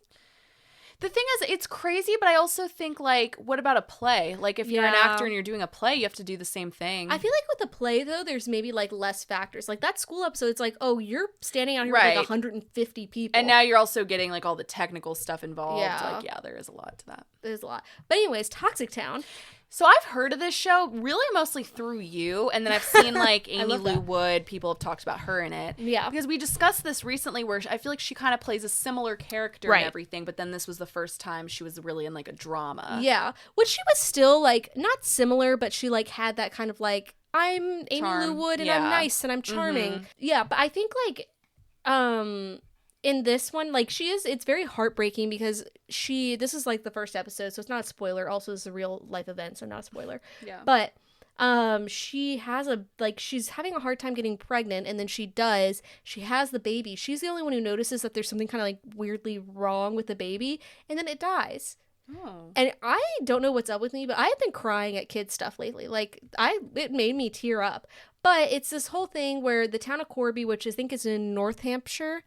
The thing is, it's crazy, but I also think, like, what about a play? Like, if you're an actor and you're doing a play, you have to do the same thing. I feel like with a play, though, there's maybe, like, less factors. Like, that school episode, it's like, oh, you're standing out here with, like, 150 people. And now you're also getting, like, all the technical stuff involved. Yeah. Like, yeah, there is a lot to that. There's a lot. But anyways, Toxic Town. So I've heard of this show really mostly through you, and then I've seen, like, Amy Lou Wood. People have talked about her in it. Yeah. Because we discussed this recently where I feel like she kind of plays a similar character and everything, but then this was the first time she was really in, like, a drama. Yeah. Which she was still, like, not similar, but she, like, had that kind of, like, I'm Amy Lou Wood, and I'm nice, and I'm charming. Mm-hmm. Yeah, but I think, like, in this one, like, it's very heartbreaking because this is, like, the first episode, so it's not a spoiler. Also, it's a real life event, so not a spoiler. Yeah. But she has she's having a hard time getting pregnant, and then she has the baby. She's the only one who notices that there's something kind of, like, weirdly wrong with the baby, and then it dies. Oh. And I don't know what's up with me, but I have been crying at kids stuff lately. Like, it made me tear up. But it's this whole thing where the town of Corby, which I think is in North Hampshire,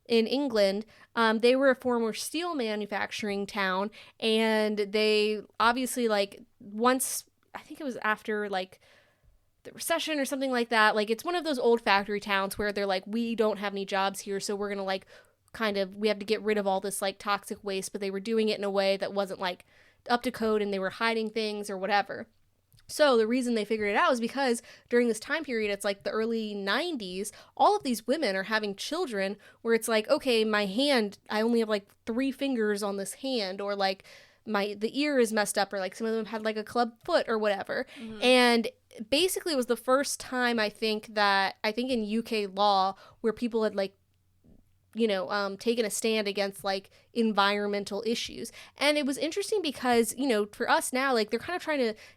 in England, they were a former steel manufacturing town, and they obviously, like, once, I think it was after, like, the recession or something like that, like, it's one of those old factory towns where they're like, we don't have any jobs here, so we're gonna, like, we have to get rid of all this, like, toxic waste, but they were doing it in a way that wasn't, like, up to code, and they were hiding things or whatever. So the reason they figured it out is because during this time period, it's like the early 90s, all of these women are having children where it's like, okay, my hand, I only have, like, 3 fingers on this hand, or, like, the ear is messed up, or, like, some of them had, like, a club foot or whatever. Mm-hmm. And basically it was the first time, I think in UK law where people had, like, you know, taken a stand against, like, environmental issues. And it was interesting because, you know, for us now, like, they're kind of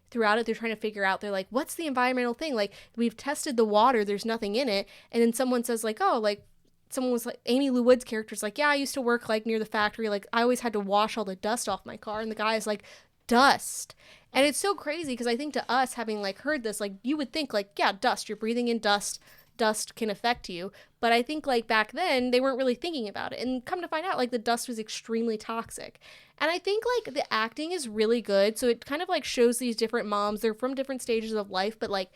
they're trying to figure out, they're like, what's the environmental thing? Like, we've tested the water, there's nothing in it. And then someone says, like, oh, like, someone was like, Amy Lou Wood's character's like, yeah, I used to work, like, near the factory. Like, I always had to wash all the dust off my car. And the guy is like, dust. And it's so crazy because I think to us, having, like, heard this, like, you would think, like, yeah, dust, you're breathing in dust can affect you. But I think, like, back then they weren't really thinking about it, and come to find out, like, the dust was extremely toxic. And I think, like, the acting is really good, so it kind of, like, shows these different moms. They're from different stages of life, but, like,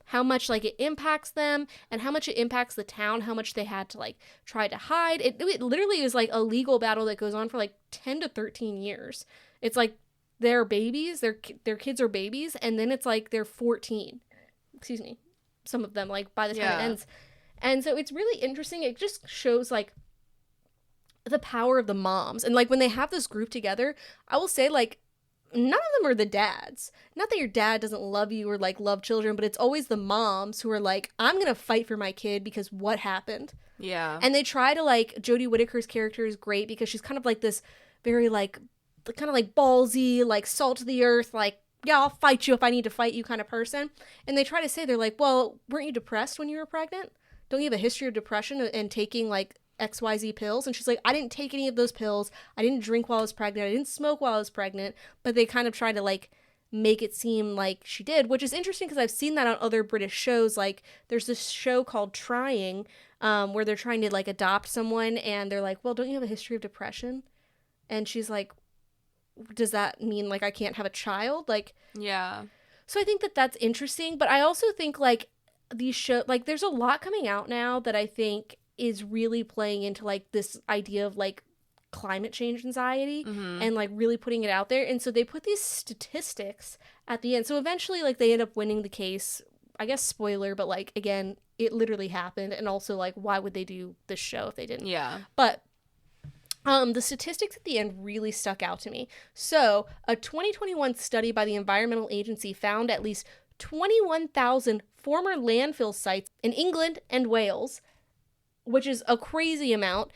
how much, like, it impacts them and how much it impacts the town, how much they had to, like, try to hide it. It literally is, like, a legal battle that goes on for, like, 10 to 13 years. It's like they're babies, their kids are babies, and then it's like they're 14. Excuse me. Some of them, like, by the time it ends. And so it's really interesting. It just shows, like, the power of the moms. And, like, when they have this group together, I will say, like, none of them are the dads. Not that your dad doesn't love you or, like, love children, but it's always the moms who are like, I'm gonna fight for my kid because what happened? Yeah. And they try to, like, Jodie Whittaker's character is great because she's kind of like this very, like, kind of like ballsy, like salt to the earth, like, yeah, I'll fight you if I need to fight you kind of person. And they try to say, they're like, well, weren't you depressed when you were pregnant? Don't you have a history of depression and taking like XYZ pills? And she's like, I didn't take any of those pills. I didn't drink while I was pregnant. I didn't smoke while I was pregnant. But they kind of try to like make it seem like she did, which is interesting because I've seen that on other British shows. Like there's this show called Trying, where they're trying to like adopt someone and they're like, well, don't you have a history of depression? And she's like, does that mean like I can't have a child? Like, yeah. So I think that that's interesting, but I also think like these shows, like there's a lot coming out now that I think is really playing into like this idea of like climate change anxiety and like really putting it out there. And so they put these statistics at the end. So eventually like they end up winning the case. I guess spoiler, but like again, it literally happened. And also like why would they do this show if they didn't? Yeah. But the statistics at the end really stuck out to me. So, a 2021 study by the Environmental Agency found at least 21,000 former landfill sites in England and Wales, which is a crazy amount,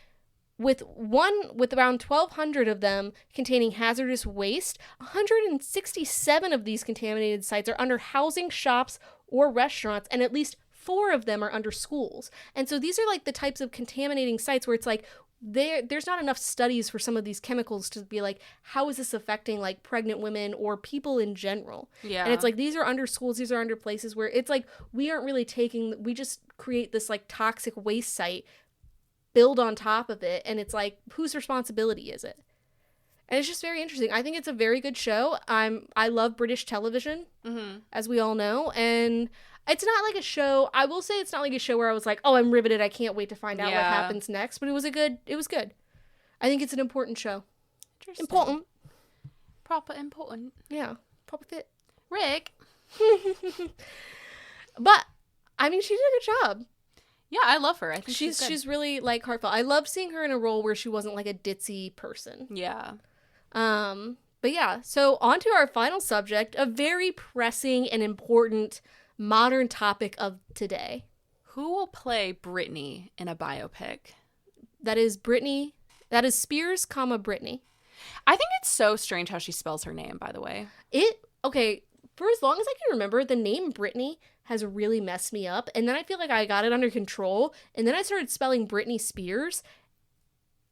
with around 1,200 of them containing hazardous waste. 167 of these contaminated sites are under housing, shops, or restaurants, and at least 4 of them are under schools. And so these are like the types of contaminating sites where it's like, there's not enough studies for some of these chemicals to be like, how is this affecting like pregnant women or people in general? Yeah. And it's like, these are under schools, these are under places where it's like, we just create this like toxic waste site, build on top of it. And it's like, whose responsibility is it? And it's just very interesting. I think it's a very good show. I love British television, as we all know. And it's not like a show, I will say it's not like a show where I was like, oh, I'm riveted, I can't wait to find out what happens next. But it was good. I think it's an important show. Important. Proper important. Yeah. Proper fit. Rick. But, I mean, she did a good job. Yeah, I love her. I think she's really, like, heartfelt. I loved seeing her in a role where she wasn't, like, a ditzy person. Yeah. But yeah, so on to our final subject, a very pressing and important modern topic of today. Who will play Britney in a biopic? That is Spears, Britney. I think it's so strange how she spells her name, by the way. Okay, for as long as I can remember, the name Britney has really messed me up. And then I feel like I got it under control. And then I started spelling Britney Spears.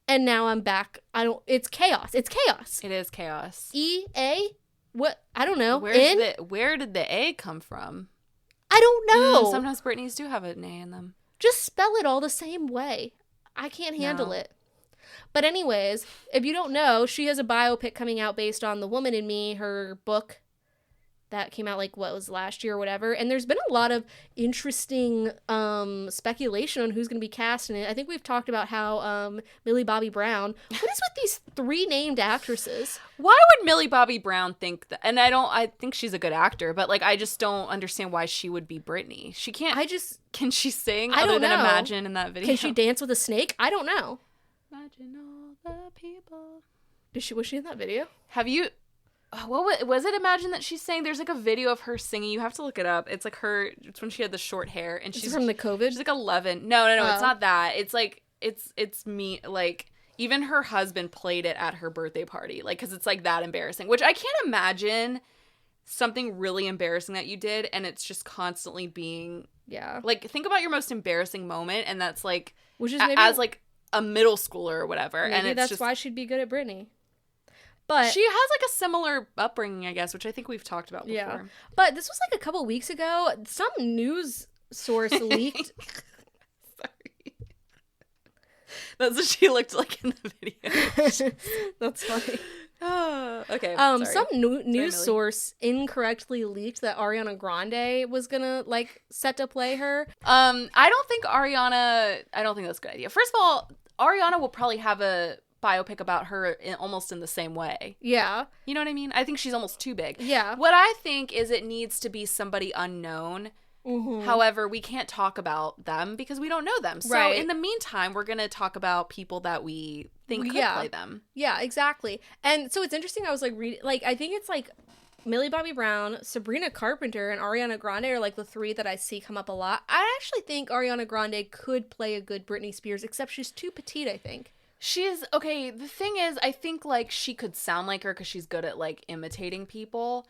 And now I'm back. It's chaos. It's chaos. It is chaos. E-A? What? I don't know. Where did the A come from? I don't know. Sometimes Britneys do have an A in them. Just spell it all the same way. I can't handle it. But anyways, if you don't know, she has a biopic coming out based on The Woman in Me, her book that came out like what was last year or whatever. And there's been a lot of interesting speculation on who's going to be cast in it. I think we've talked about how Millie Bobby Brown. What is with these 3 named actresses? Why would Millie Bobby Brown think that? And I think she's a good actor, but like I just don't understand why she would be Britney. She can't. Can she sing other than Imagine in that video? Can she dance with a snake? I don't know. Imagine all the people. Was she in that video? Have you? What was it? Imagine that she's saying. There's like a video of her singing. You have to look it up. It's like her. It's when she had the short hair and she's from the COVID. She's like 11. No. It's not that. It's like it's me. Like even her husband played it at her birthday party. Like because it's like that embarrassing. Which I can't imagine something really embarrassing that you did and it's just constantly being. Yeah. Like think about your most embarrassing moment and that's like which is maybe as like a middle schooler or whatever. Maybe and it's that's just, why she'd be good at Britney. But she has like a similar upbringing, I guess, which I think we've talked about before. Yeah. But this was like a couple weeks ago. Some news source leaked. Sorry. That's what she looked like in the video. That's funny. Okay. Sorry. Some news source incorrectly leaked that Ariana Grande was gonna like set to play her. I don't think that's a good idea. First of all, Ariana will probably have a biopic about her almost in the same way. Yeah. You know what I mean? I think she's almost too big. Yeah. What I think is it needs to be somebody unknown. Mm-hmm. However, we can't talk about them because we don't know them. So in the meantime, we're going to talk about people that we think could play them. Yeah, exactly. And so it's interesting. I was like reading, like, I think it's like Millie Bobby Brown, Sabrina Carpenter, and Ariana Grande are like the 3 that I see come up a lot. I actually think Ariana Grande could play a good Britney Spears, except she's too petite, I think. She's okay. The thing is, I think like she could sound like her because she's good at like imitating people.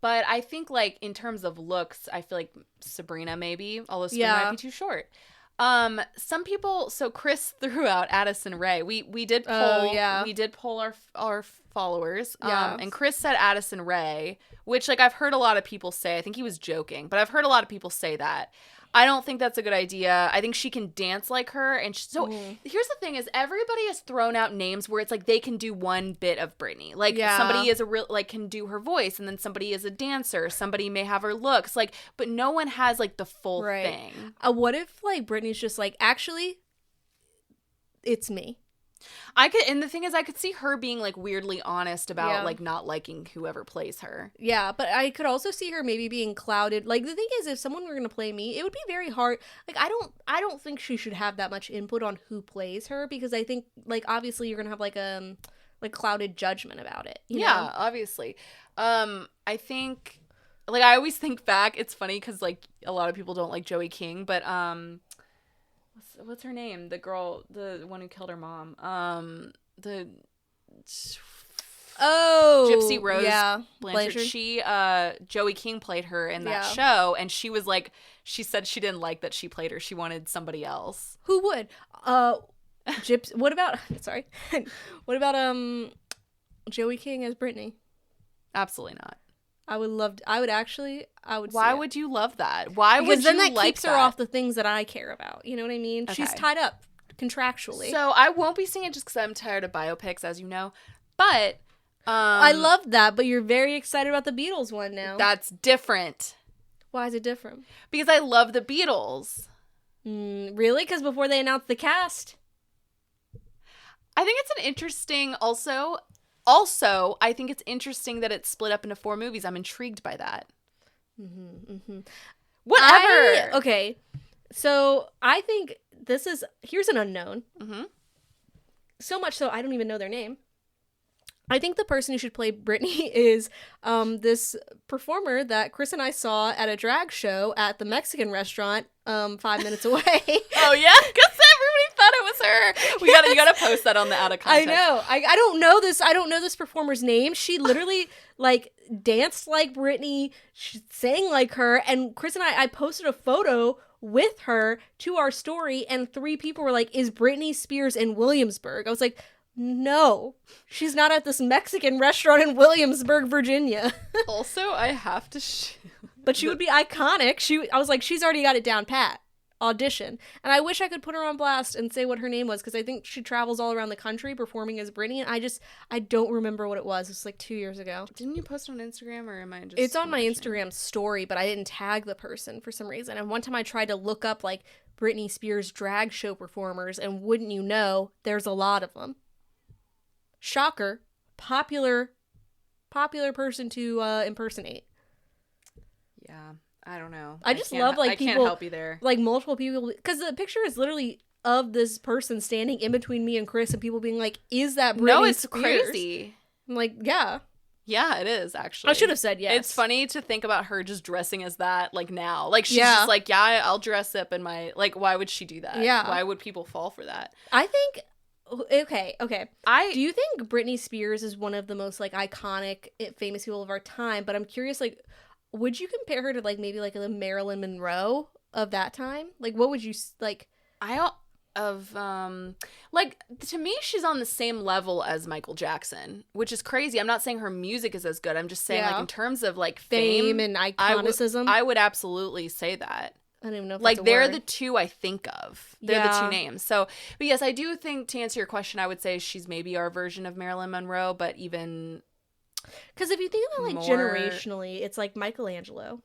But I think like in terms of looks, I feel like Sabrina maybe, although Sabrina might be too short. Some people. So Chris threw out Addison Rae. We did poll. We did poll our followers. And Chris said Addison Rae, which like I've heard a lot of people say. I think he was joking, but I've heard a lot of people say that. I don't think that's a good idea. I think she can dance like her. And so here's the thing is everybody has thrown out names where it's like they can do one bit of Britney. Like somebody is a real, like can do her voice and then somebody is a dancer. Somebody may have her looks like, but no one has like the full thing. What if like Britney's just like, actually, it's me. And the thing is I could see her being like weirdly honest about like not liking whoever plays her. Yeah, but I could also see her maybe being clouded. Like the thing is if someone were going to play me, it would be very hard. Like I don't think she should have that much input on who plays her because I think like obviously you're going to have like clouded judgment about it. You know? Obviously. I think like I always think back, it's funny cuz like a lot of people don't like Joey King, but what's her name? The girl, the one who killed her mom. Gypsy Rose Blanchard. She Joey King played her in that show, and she was like, she said she didn't like that she played her. She wanted somebody else. Who would? Gypsy. What about? Sorry. What about Joey King as Britney? Absolutely not. I would love. I would. Why would you love that? Why would you like that? Because then that keeps her off the things that I care about. You know what I mean? Okay. She's tied up contractually. So I won't be seeing it just because I'm tired of biopics, as you know. But I love that. But you're very excited about the Beatles one now. That's different. Why is it different? Because I love the Beatles. Really? Because before they announced the cast. I think it's an interesting. Also, I think it's interesting that it's split up into 4 movies. I'm intrigued by that. Whatever. Okay. So I think here's an unknown. So much so I don't even know their name. I think the person who should play Britney is this performer that Chris and I saw at a drag show at the Mexican restaurant 5 minutes away. Oh yeah? Because everybody thought it was her. You gotta post that on the Out of Context. I know. I don't know this. I don't know this performer's name. She literally like danced like Britney. She sang like her. And Chris and I posted a photo with her to our story, and 3 people were like, "Is Britney Spears in Williamsburg?" I was like, no, she's not at this Mexican restaurant in Williamsburg, Virginia. Also, I have to but she would be iconic. I was like, she's already got it down pat. Audition. And I wish I could put her on blast and say what her name was, because I think she travels all around the country performing as Britney, and I don't remember what it was. It was like 2 years ago. Didn't you post it on Instagram, or am I just... It's on my Instagram story, but I didn't tag the person for some reason. And one time I tried to look up like Britney Spears drag show performers, and wouldn't you know, there's a lot of them. Shocker, popular person to impersonate. Yeah, I don't know. I just love like people. I can't help you there. Like multiple people, because the picture is literally of this person standing in between me and Chris, and people being like, "Is that Britney No, it's Spears?" crazy. I'm like, yeah. Yeah, it is, actually. I should have said yes. It's funny to think about her just dressing as that, like, now. Like, she's just like, yeah, I'll dress up in my... Like, why would she do that? Yeah. Why would people fall for that? I think... Okay. Do you think Britney Spears is one of the most, like, iconic, famous people of our time? But I'm curious, like, would you compare her to, like, maybe, like, the Marilyn Monroe of that time? Like, what would you, like... Like, to me, she's on the same level as Michael Jackson, which is crazy. I'm not saying her music is as good. I'm just saying, like, in terms of, like, fame and iconicism. I would absolutely say that. I don't even know if like, that's a they're word. the two I think of. They're the 2 names. So, but yes, I do think, to answer your question, I would say she's maybe our version of Marilyn Monroe, but even... Because if you think about, like, generationally, it's like Michelangelo,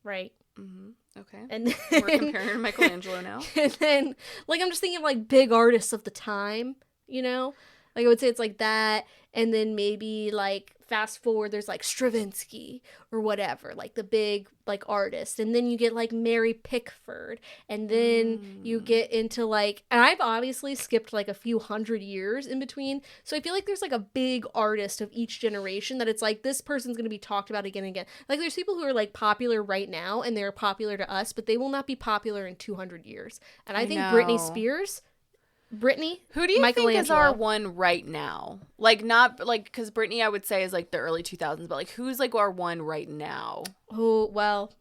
right? Mm-hmm. Okay. And then, we're comparing her to Michelangelo now. And then, like, I'm just thinking of, like, big artists of the time, you know? Like, I would say it's like that, and then maybe, like, fast forward, there's, like, Stravinsky or whatever, like, the big, like, artist. And then you get, like, Mary Pickford, and then you get into, like, and I've obviously skipped, like, a few hundred years in between, so I feel like there's, like, a big artist of each generation that it's, like, this person's gonna be talked about again and again. Like, there's people who are, like, popular right now, and they're popular to us, but they will not be popular in 200 years. And I think Britney Spears... Britney. Who do you think is our one right now? Like, not like, because Britney I would say is like the early 2000s, but like who's like our one right now? Oh, well.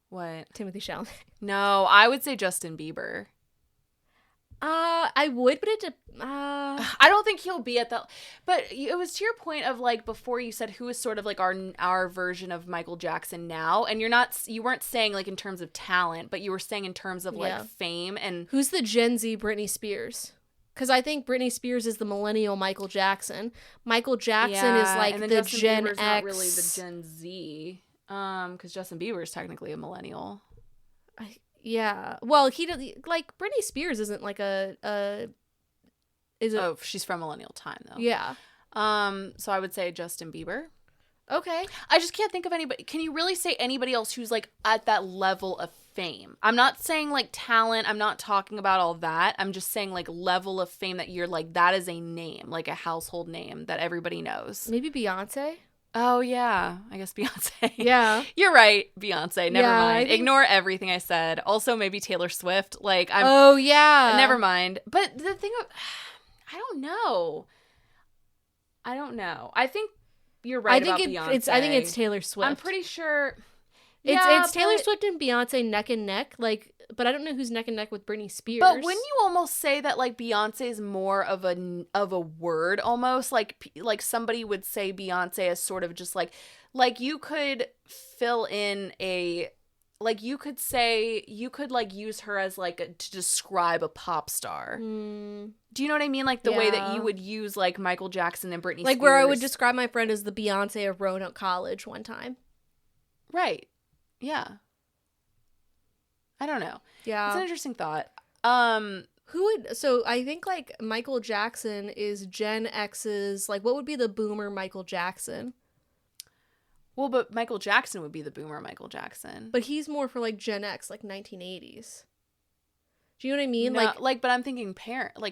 What? Timothy Chalamet. No, I would say Justin Bieber. I would, but I don't think he'll be at that. But it was to your point of like before you said who is sort of like our version of Michael Jackson now, and you weren't saying like in terms of talent, but you were saying in terms of like fame and who's the Gen Z Britney Spears? Because I think Britney Spears is the millennial Michael Jackson. Michael Jackson is like and then the Justin Gen Bieber's X. Not really the Gen Z. Because Justin Bieber is technically a millennial. Yeah. Well, he like Britney Spears isn't like is it? Oh, she's from millennial time though. Yeah. So I would say Justin Bieber. Okay. I just can't think of anybody. Can you really say anybody else who's like at that level of fame? I'm not saying like talent. I'm not talking about all that. I'm just saying like level of fame that you're like, that is a name, like a household name that everybody knows. Maybe Beyonce? Oh, yeah. I guess Beyonce. Yeah. You're right, Beyonce. Never mind. Ignore everything I said. Also, maybe Taylor Swift. Like, Oh, yeah. Never mind. But the thing I don't know. I think you're right about Beyonce. I think it's Taylor Swift. I'm pretty sure. It's Taylor Swift and Beyonce neck and neck. Like, but I don't know who's neck and neck with Britney Spears. But wouldn't you almost say that like Beyonce is more of a word almost like somebody would say Beyonce as sort of just like you could fill in a like you could like use her as like to describe a pop star. Do you know what I mean? Like the way that you would use like Michael Jackson and Britney Spears. Like where I would describe my friend as the Beyonce of Roanoke College one time. Right. Yeah. I don't know. Yeah. It's an interesting thought. So I think like Michael Jackson is Gen X's, like what would be the boomer Michael Jackson? Well, but Michael Jackson would be the boomer Michael Jackson. But he's more for like Gen X, like 1980s. Do you know what I mean? No, like, but I'm thinking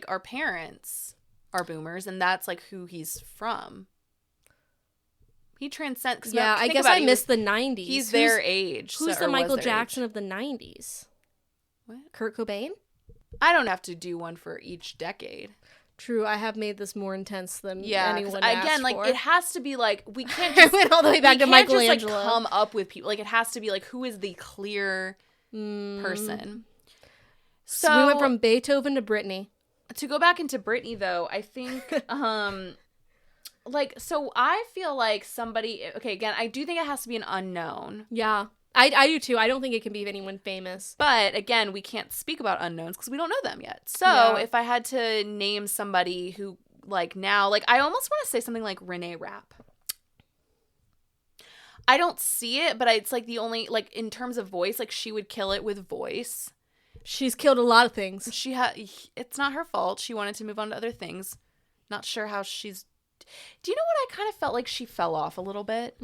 our parents are boomers, and that's like who he's from. He transcends. Yeah, I guess I missed the 90s. He's their age. Who's the Michael Jackson of the 90s? What? Kurt Cobain? I don't have to do one for each decade. True, I have made this more intense than anyone asked again, like for. It has to be like we can't just went all the way back to Michelangelo. Just, like, come up with people. Like it has to be like who is the clear person. So we went from Beethoven to Britney. To go back into Britney though, I think like so I feel like somebody again, I do think it has to be an unknown. Yeah. I do too. I don't think it can be anyone famous. But again, we can't speak about unknowns because we don't know them yet. So if I had to name somebody who like now, like I almost want to say something like Renee Rapp. I don't see it, but it's like the only like in terms of voice, like she would kill it with voice. She's killed a lot of things. It's not her fault. She wanted to move on to other things. Not sure how she's. Do you know what I kind of felt like she fell off a little bit?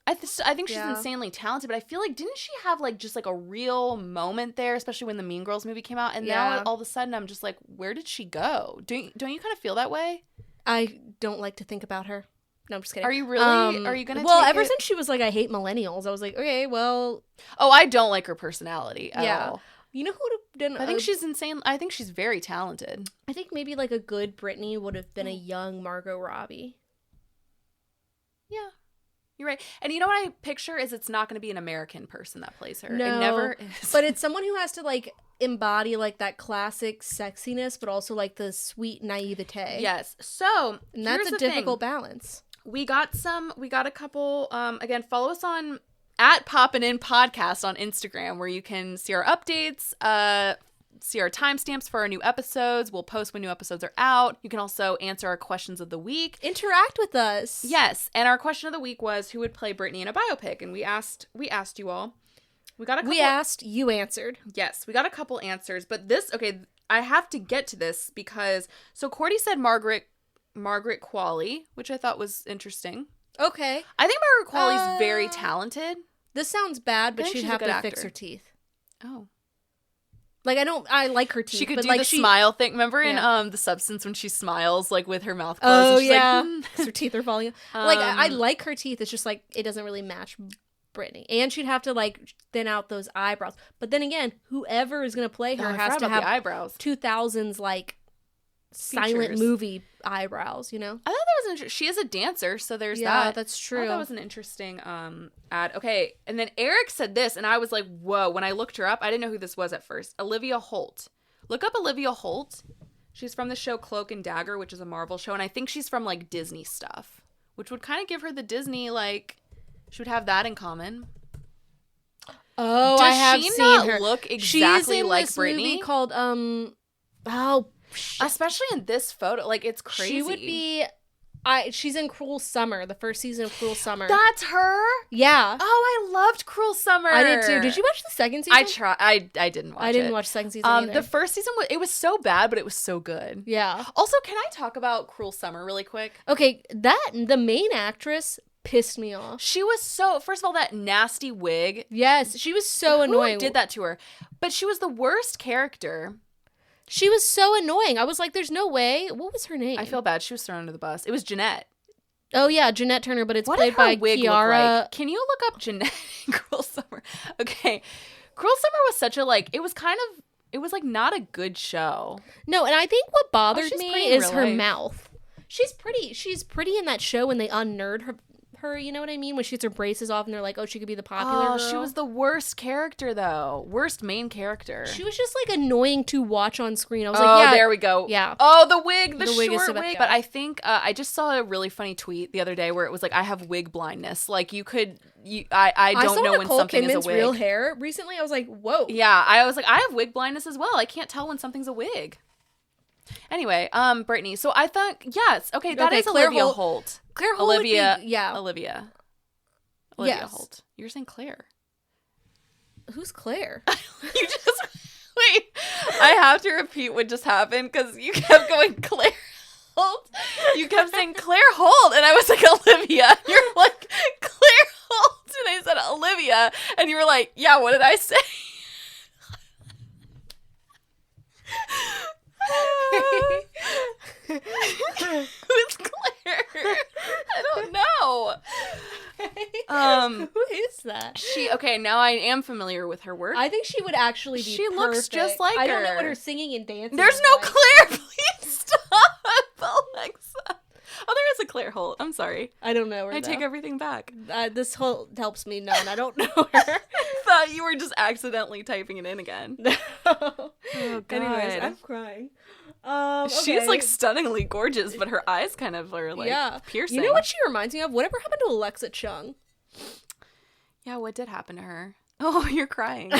I think she's insanely talented, but I feel like didn't she have like just like a real moment there, especially when the Mean Girls movie came out, and now all of a sudden I'm just like, where did she go? Don't you kind of feel that way? I don't like to think about her. No, I'm just kidding. Are you really? Are you gonna? Well, ever since she was like, I hate millennials, I was like, okay, well. Oh, I don't like her personality at all. You know who would have been? I think she's insane. I think she's very talented. I think maybe like a good Britney would have been a young Margot Robbie. Yeah. You're right. And you know what I picture is it's not going to be an American person that plays her. No, it never is. But it's someone who has to like embody like that classic sexiness, but also like the sweet naivete. Yes. So and that's a difficult balance. We got a couple, again, follow us on at Poppin In Podcast on Instagram where you can see our updates, see our timestamps for our new episodes. We'll post when new episodes are out. You can also answer our questions of the week. Interact with us. Yes. And our question of the week was who would play Britney in a biopic? And we asked you all. We asked, you answered. Yes, we got a couple answers. But I have to get to this because, so Cordy said Margaret Qualley, which I thought was interesting. Okay. I think Margaret Qualley's very talented. This sounds bad, but she'd have to fix her teeth. Oh. Like, I like her teeth. She could but do like the smile thing. Remember in The Substance when she smiles, like, with her mouth closed? Oh, and she's yeah. Like, because her teeth are falling out. Like, I like her teeth. It's just, like, it doesn't really match Britney. And she'd have to, like, thin out those eyebrows. But then again, whoever is going to play her I has forgot to about have the eyebrows. 2000s, like, silent Features. movie eyebrows, you know? I thought that was interesting. She is a dancer, so there's that. Yeah, that's true. I thought that was an interesting ad. Okay, and then Eric said this, and I was like, whoa. When I looked her up, I didn't know who this was at first. Olivia Holt. Look up Olivia Holt. She's from the show Cloak and Dagger, which is a Marvel show, and I think she's from, like, Disney stuff, which would kind of give her the Disney, like, she would have that in common. Oh, Does I have she seen not her. look She's exactly in like this Britney? movie called, Especially in this photo, like, it's crazy. She would be, she's in Cruel Summer, the first season of Cruel Summer. That's her? Yeah. Oh, I loved Cruel Summer. I did too. Did you watch the second season? I didn't watch it. I didn't watch the second season either. The first season, it was so bad, but it was so good. Yeah. Also, can I talk about Cruel Summer really quick? Okay, the main actress pissed me off. She was first of all, that nasty wig. Yes, she was so annoying. Who did that to her? But she was the worst character. She was so annoying. I was like, there's no way. What was her name? I feel bad. She was thrown under the bus. It was Jeanette. Oh, yeah, Jeanette Turner, but it's What played did her by wig look Kiara. like? Can you look up Jeanette in Cruel Summer? Okay. Cruel Summer was such a, like, it was like not a good show. No, and I think what bothered she's me pretty in is real her life. mouth. She's pretty in that show when they unnerd her, you know what I mean? When she gets her braces off and they're like, oh, she could be the popular girl. She was the worst character, though. Worst main character. She was just, like, annoying to watch on screen. I was like, yeah. There we go. Yeah. Oh, the wig, the wig is short so bad. wig. But I think, I just saw a really funny tweet the other day where it was like, I have wig blindness. Like, I don't know when something is a wig. Real hair recently. I was like, whoa. Yeah, I was like, I have wig blindness as well. I can't tell when something's a wig. Anyway, Brittany. So I thought, yes, okay, that is Claire Olivia Holt. Claire Holt Olivia, would be, yeah. Olivia Yes. Holt. You're saying Claire. Who's Claire? You just wait. I have to repeat what just happened because you kept going Claire Holt. You kept saying Claire Holt, and I was like Olivia. You're like Claire Holt, and I said Olivia, and you were like, yeah. What did I say? Who's Claire? I don't know. Who is that? Okay, now I am familiar with her work. I think she would actually be She looks perfect. just like I don't know her. what her singing and dancing There's is no like. Claire. Please stop, Alexa. Oh, there is a Claire Holt. I'm sorry. I don't know her. I take everything back. This whole helps me none. I don't know her. Thought you were just accidentally typing it in again. Oh, God. Anyways, I'm crying. She's okay. like stunningly gorgeous, but her eyes kind of are like piercing. You know what she reminds me of? Whatever happened to Alexa Chung? Yeah, what did happen to her? Oh, you're crying.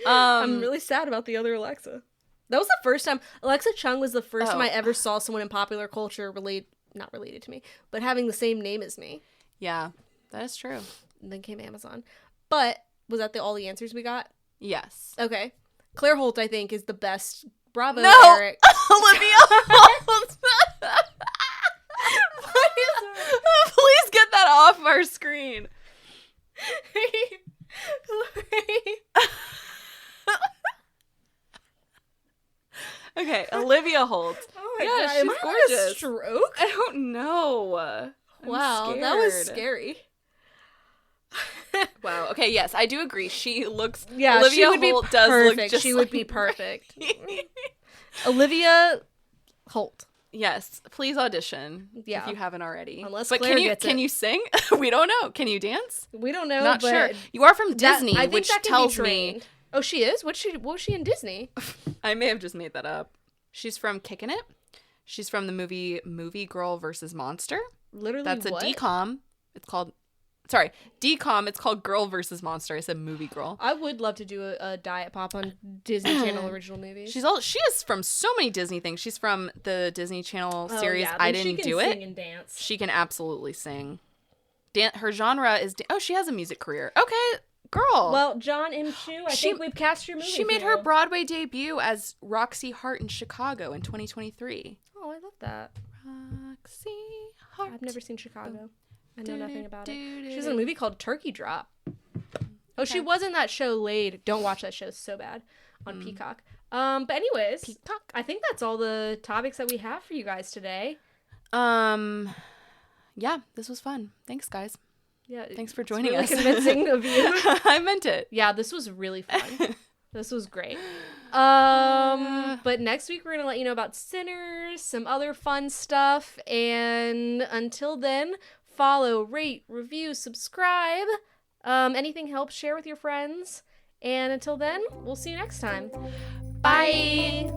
I'm really sad about the other Alexa. That was the first time. Alexa Chung was the first time I ever saw someone in popular culture not related to me, but having the same name as me. Yeah, that is true. And then came Amazon. But was that all the answers we got? Yes. Okay. Claire Holt, I think, is the best. Bravo, No! Eric. Olivia Holt! Please get that off our screen. Okay, Olivia Holt. Oh my Yeah, God. she's Am I having gorgeous. a stroke? I don't know. I'm Wow, that was scared. scary. Wow. Okay, yes, I do agree. She looks. Yeah, Olivia she would Holt be does perfect. look just She like would be perfect. Britney. Olivia Holt. Yes, please audition Yeah. if you haven't already. Unless but Claire can you gets can it. you sing? We don't know. Can you dance? We don't know. Not but sure. You are from that- Disney, I think which that can tells be me trained. Oh, she is? What was she in Disney? I may have just made that up. She's from Kickin' It. She's from the movie Girl vs. Monster. Literally, That's a what? DCOM. It's called. Sorry, DCOM. It's called Girl vs. Monster. I said movie girl. I would love to do a diet pop on Disney Channel original movies. She is from so many Disney things. She's from the Disney Channel series yeah, I then Didn't she can Do sing It. and dance. She can absolutely sing. Her genre is she has a music career. Okay, girl. Well, John M. Chu, I think we've cast your movie. She made for her you. Broadway debut as Roxy Hart in Chicago in 2023. Oh, I love that. Roxy Hart. I've never seen Chicago. I know nothing about it. She's in a movie called Turkey Drop. Oh, she was in that show Laid. Don't watch that show. It's so bad. On Peacock. But anyways, Peacock. I think that's all the topics that we have for you guys today. Yeah, this was fun. Thanks, guys. Yeah. Thanks for joining really us. Convincing of you. I meant it. Yeah, this was really fun. This was great. But next week we're going to let you know about Sinners, some other fun stuff. And until then, follow, rate, review, subscribe. Anything helps, share with your friends. And until then, we'll see you next time. Bye.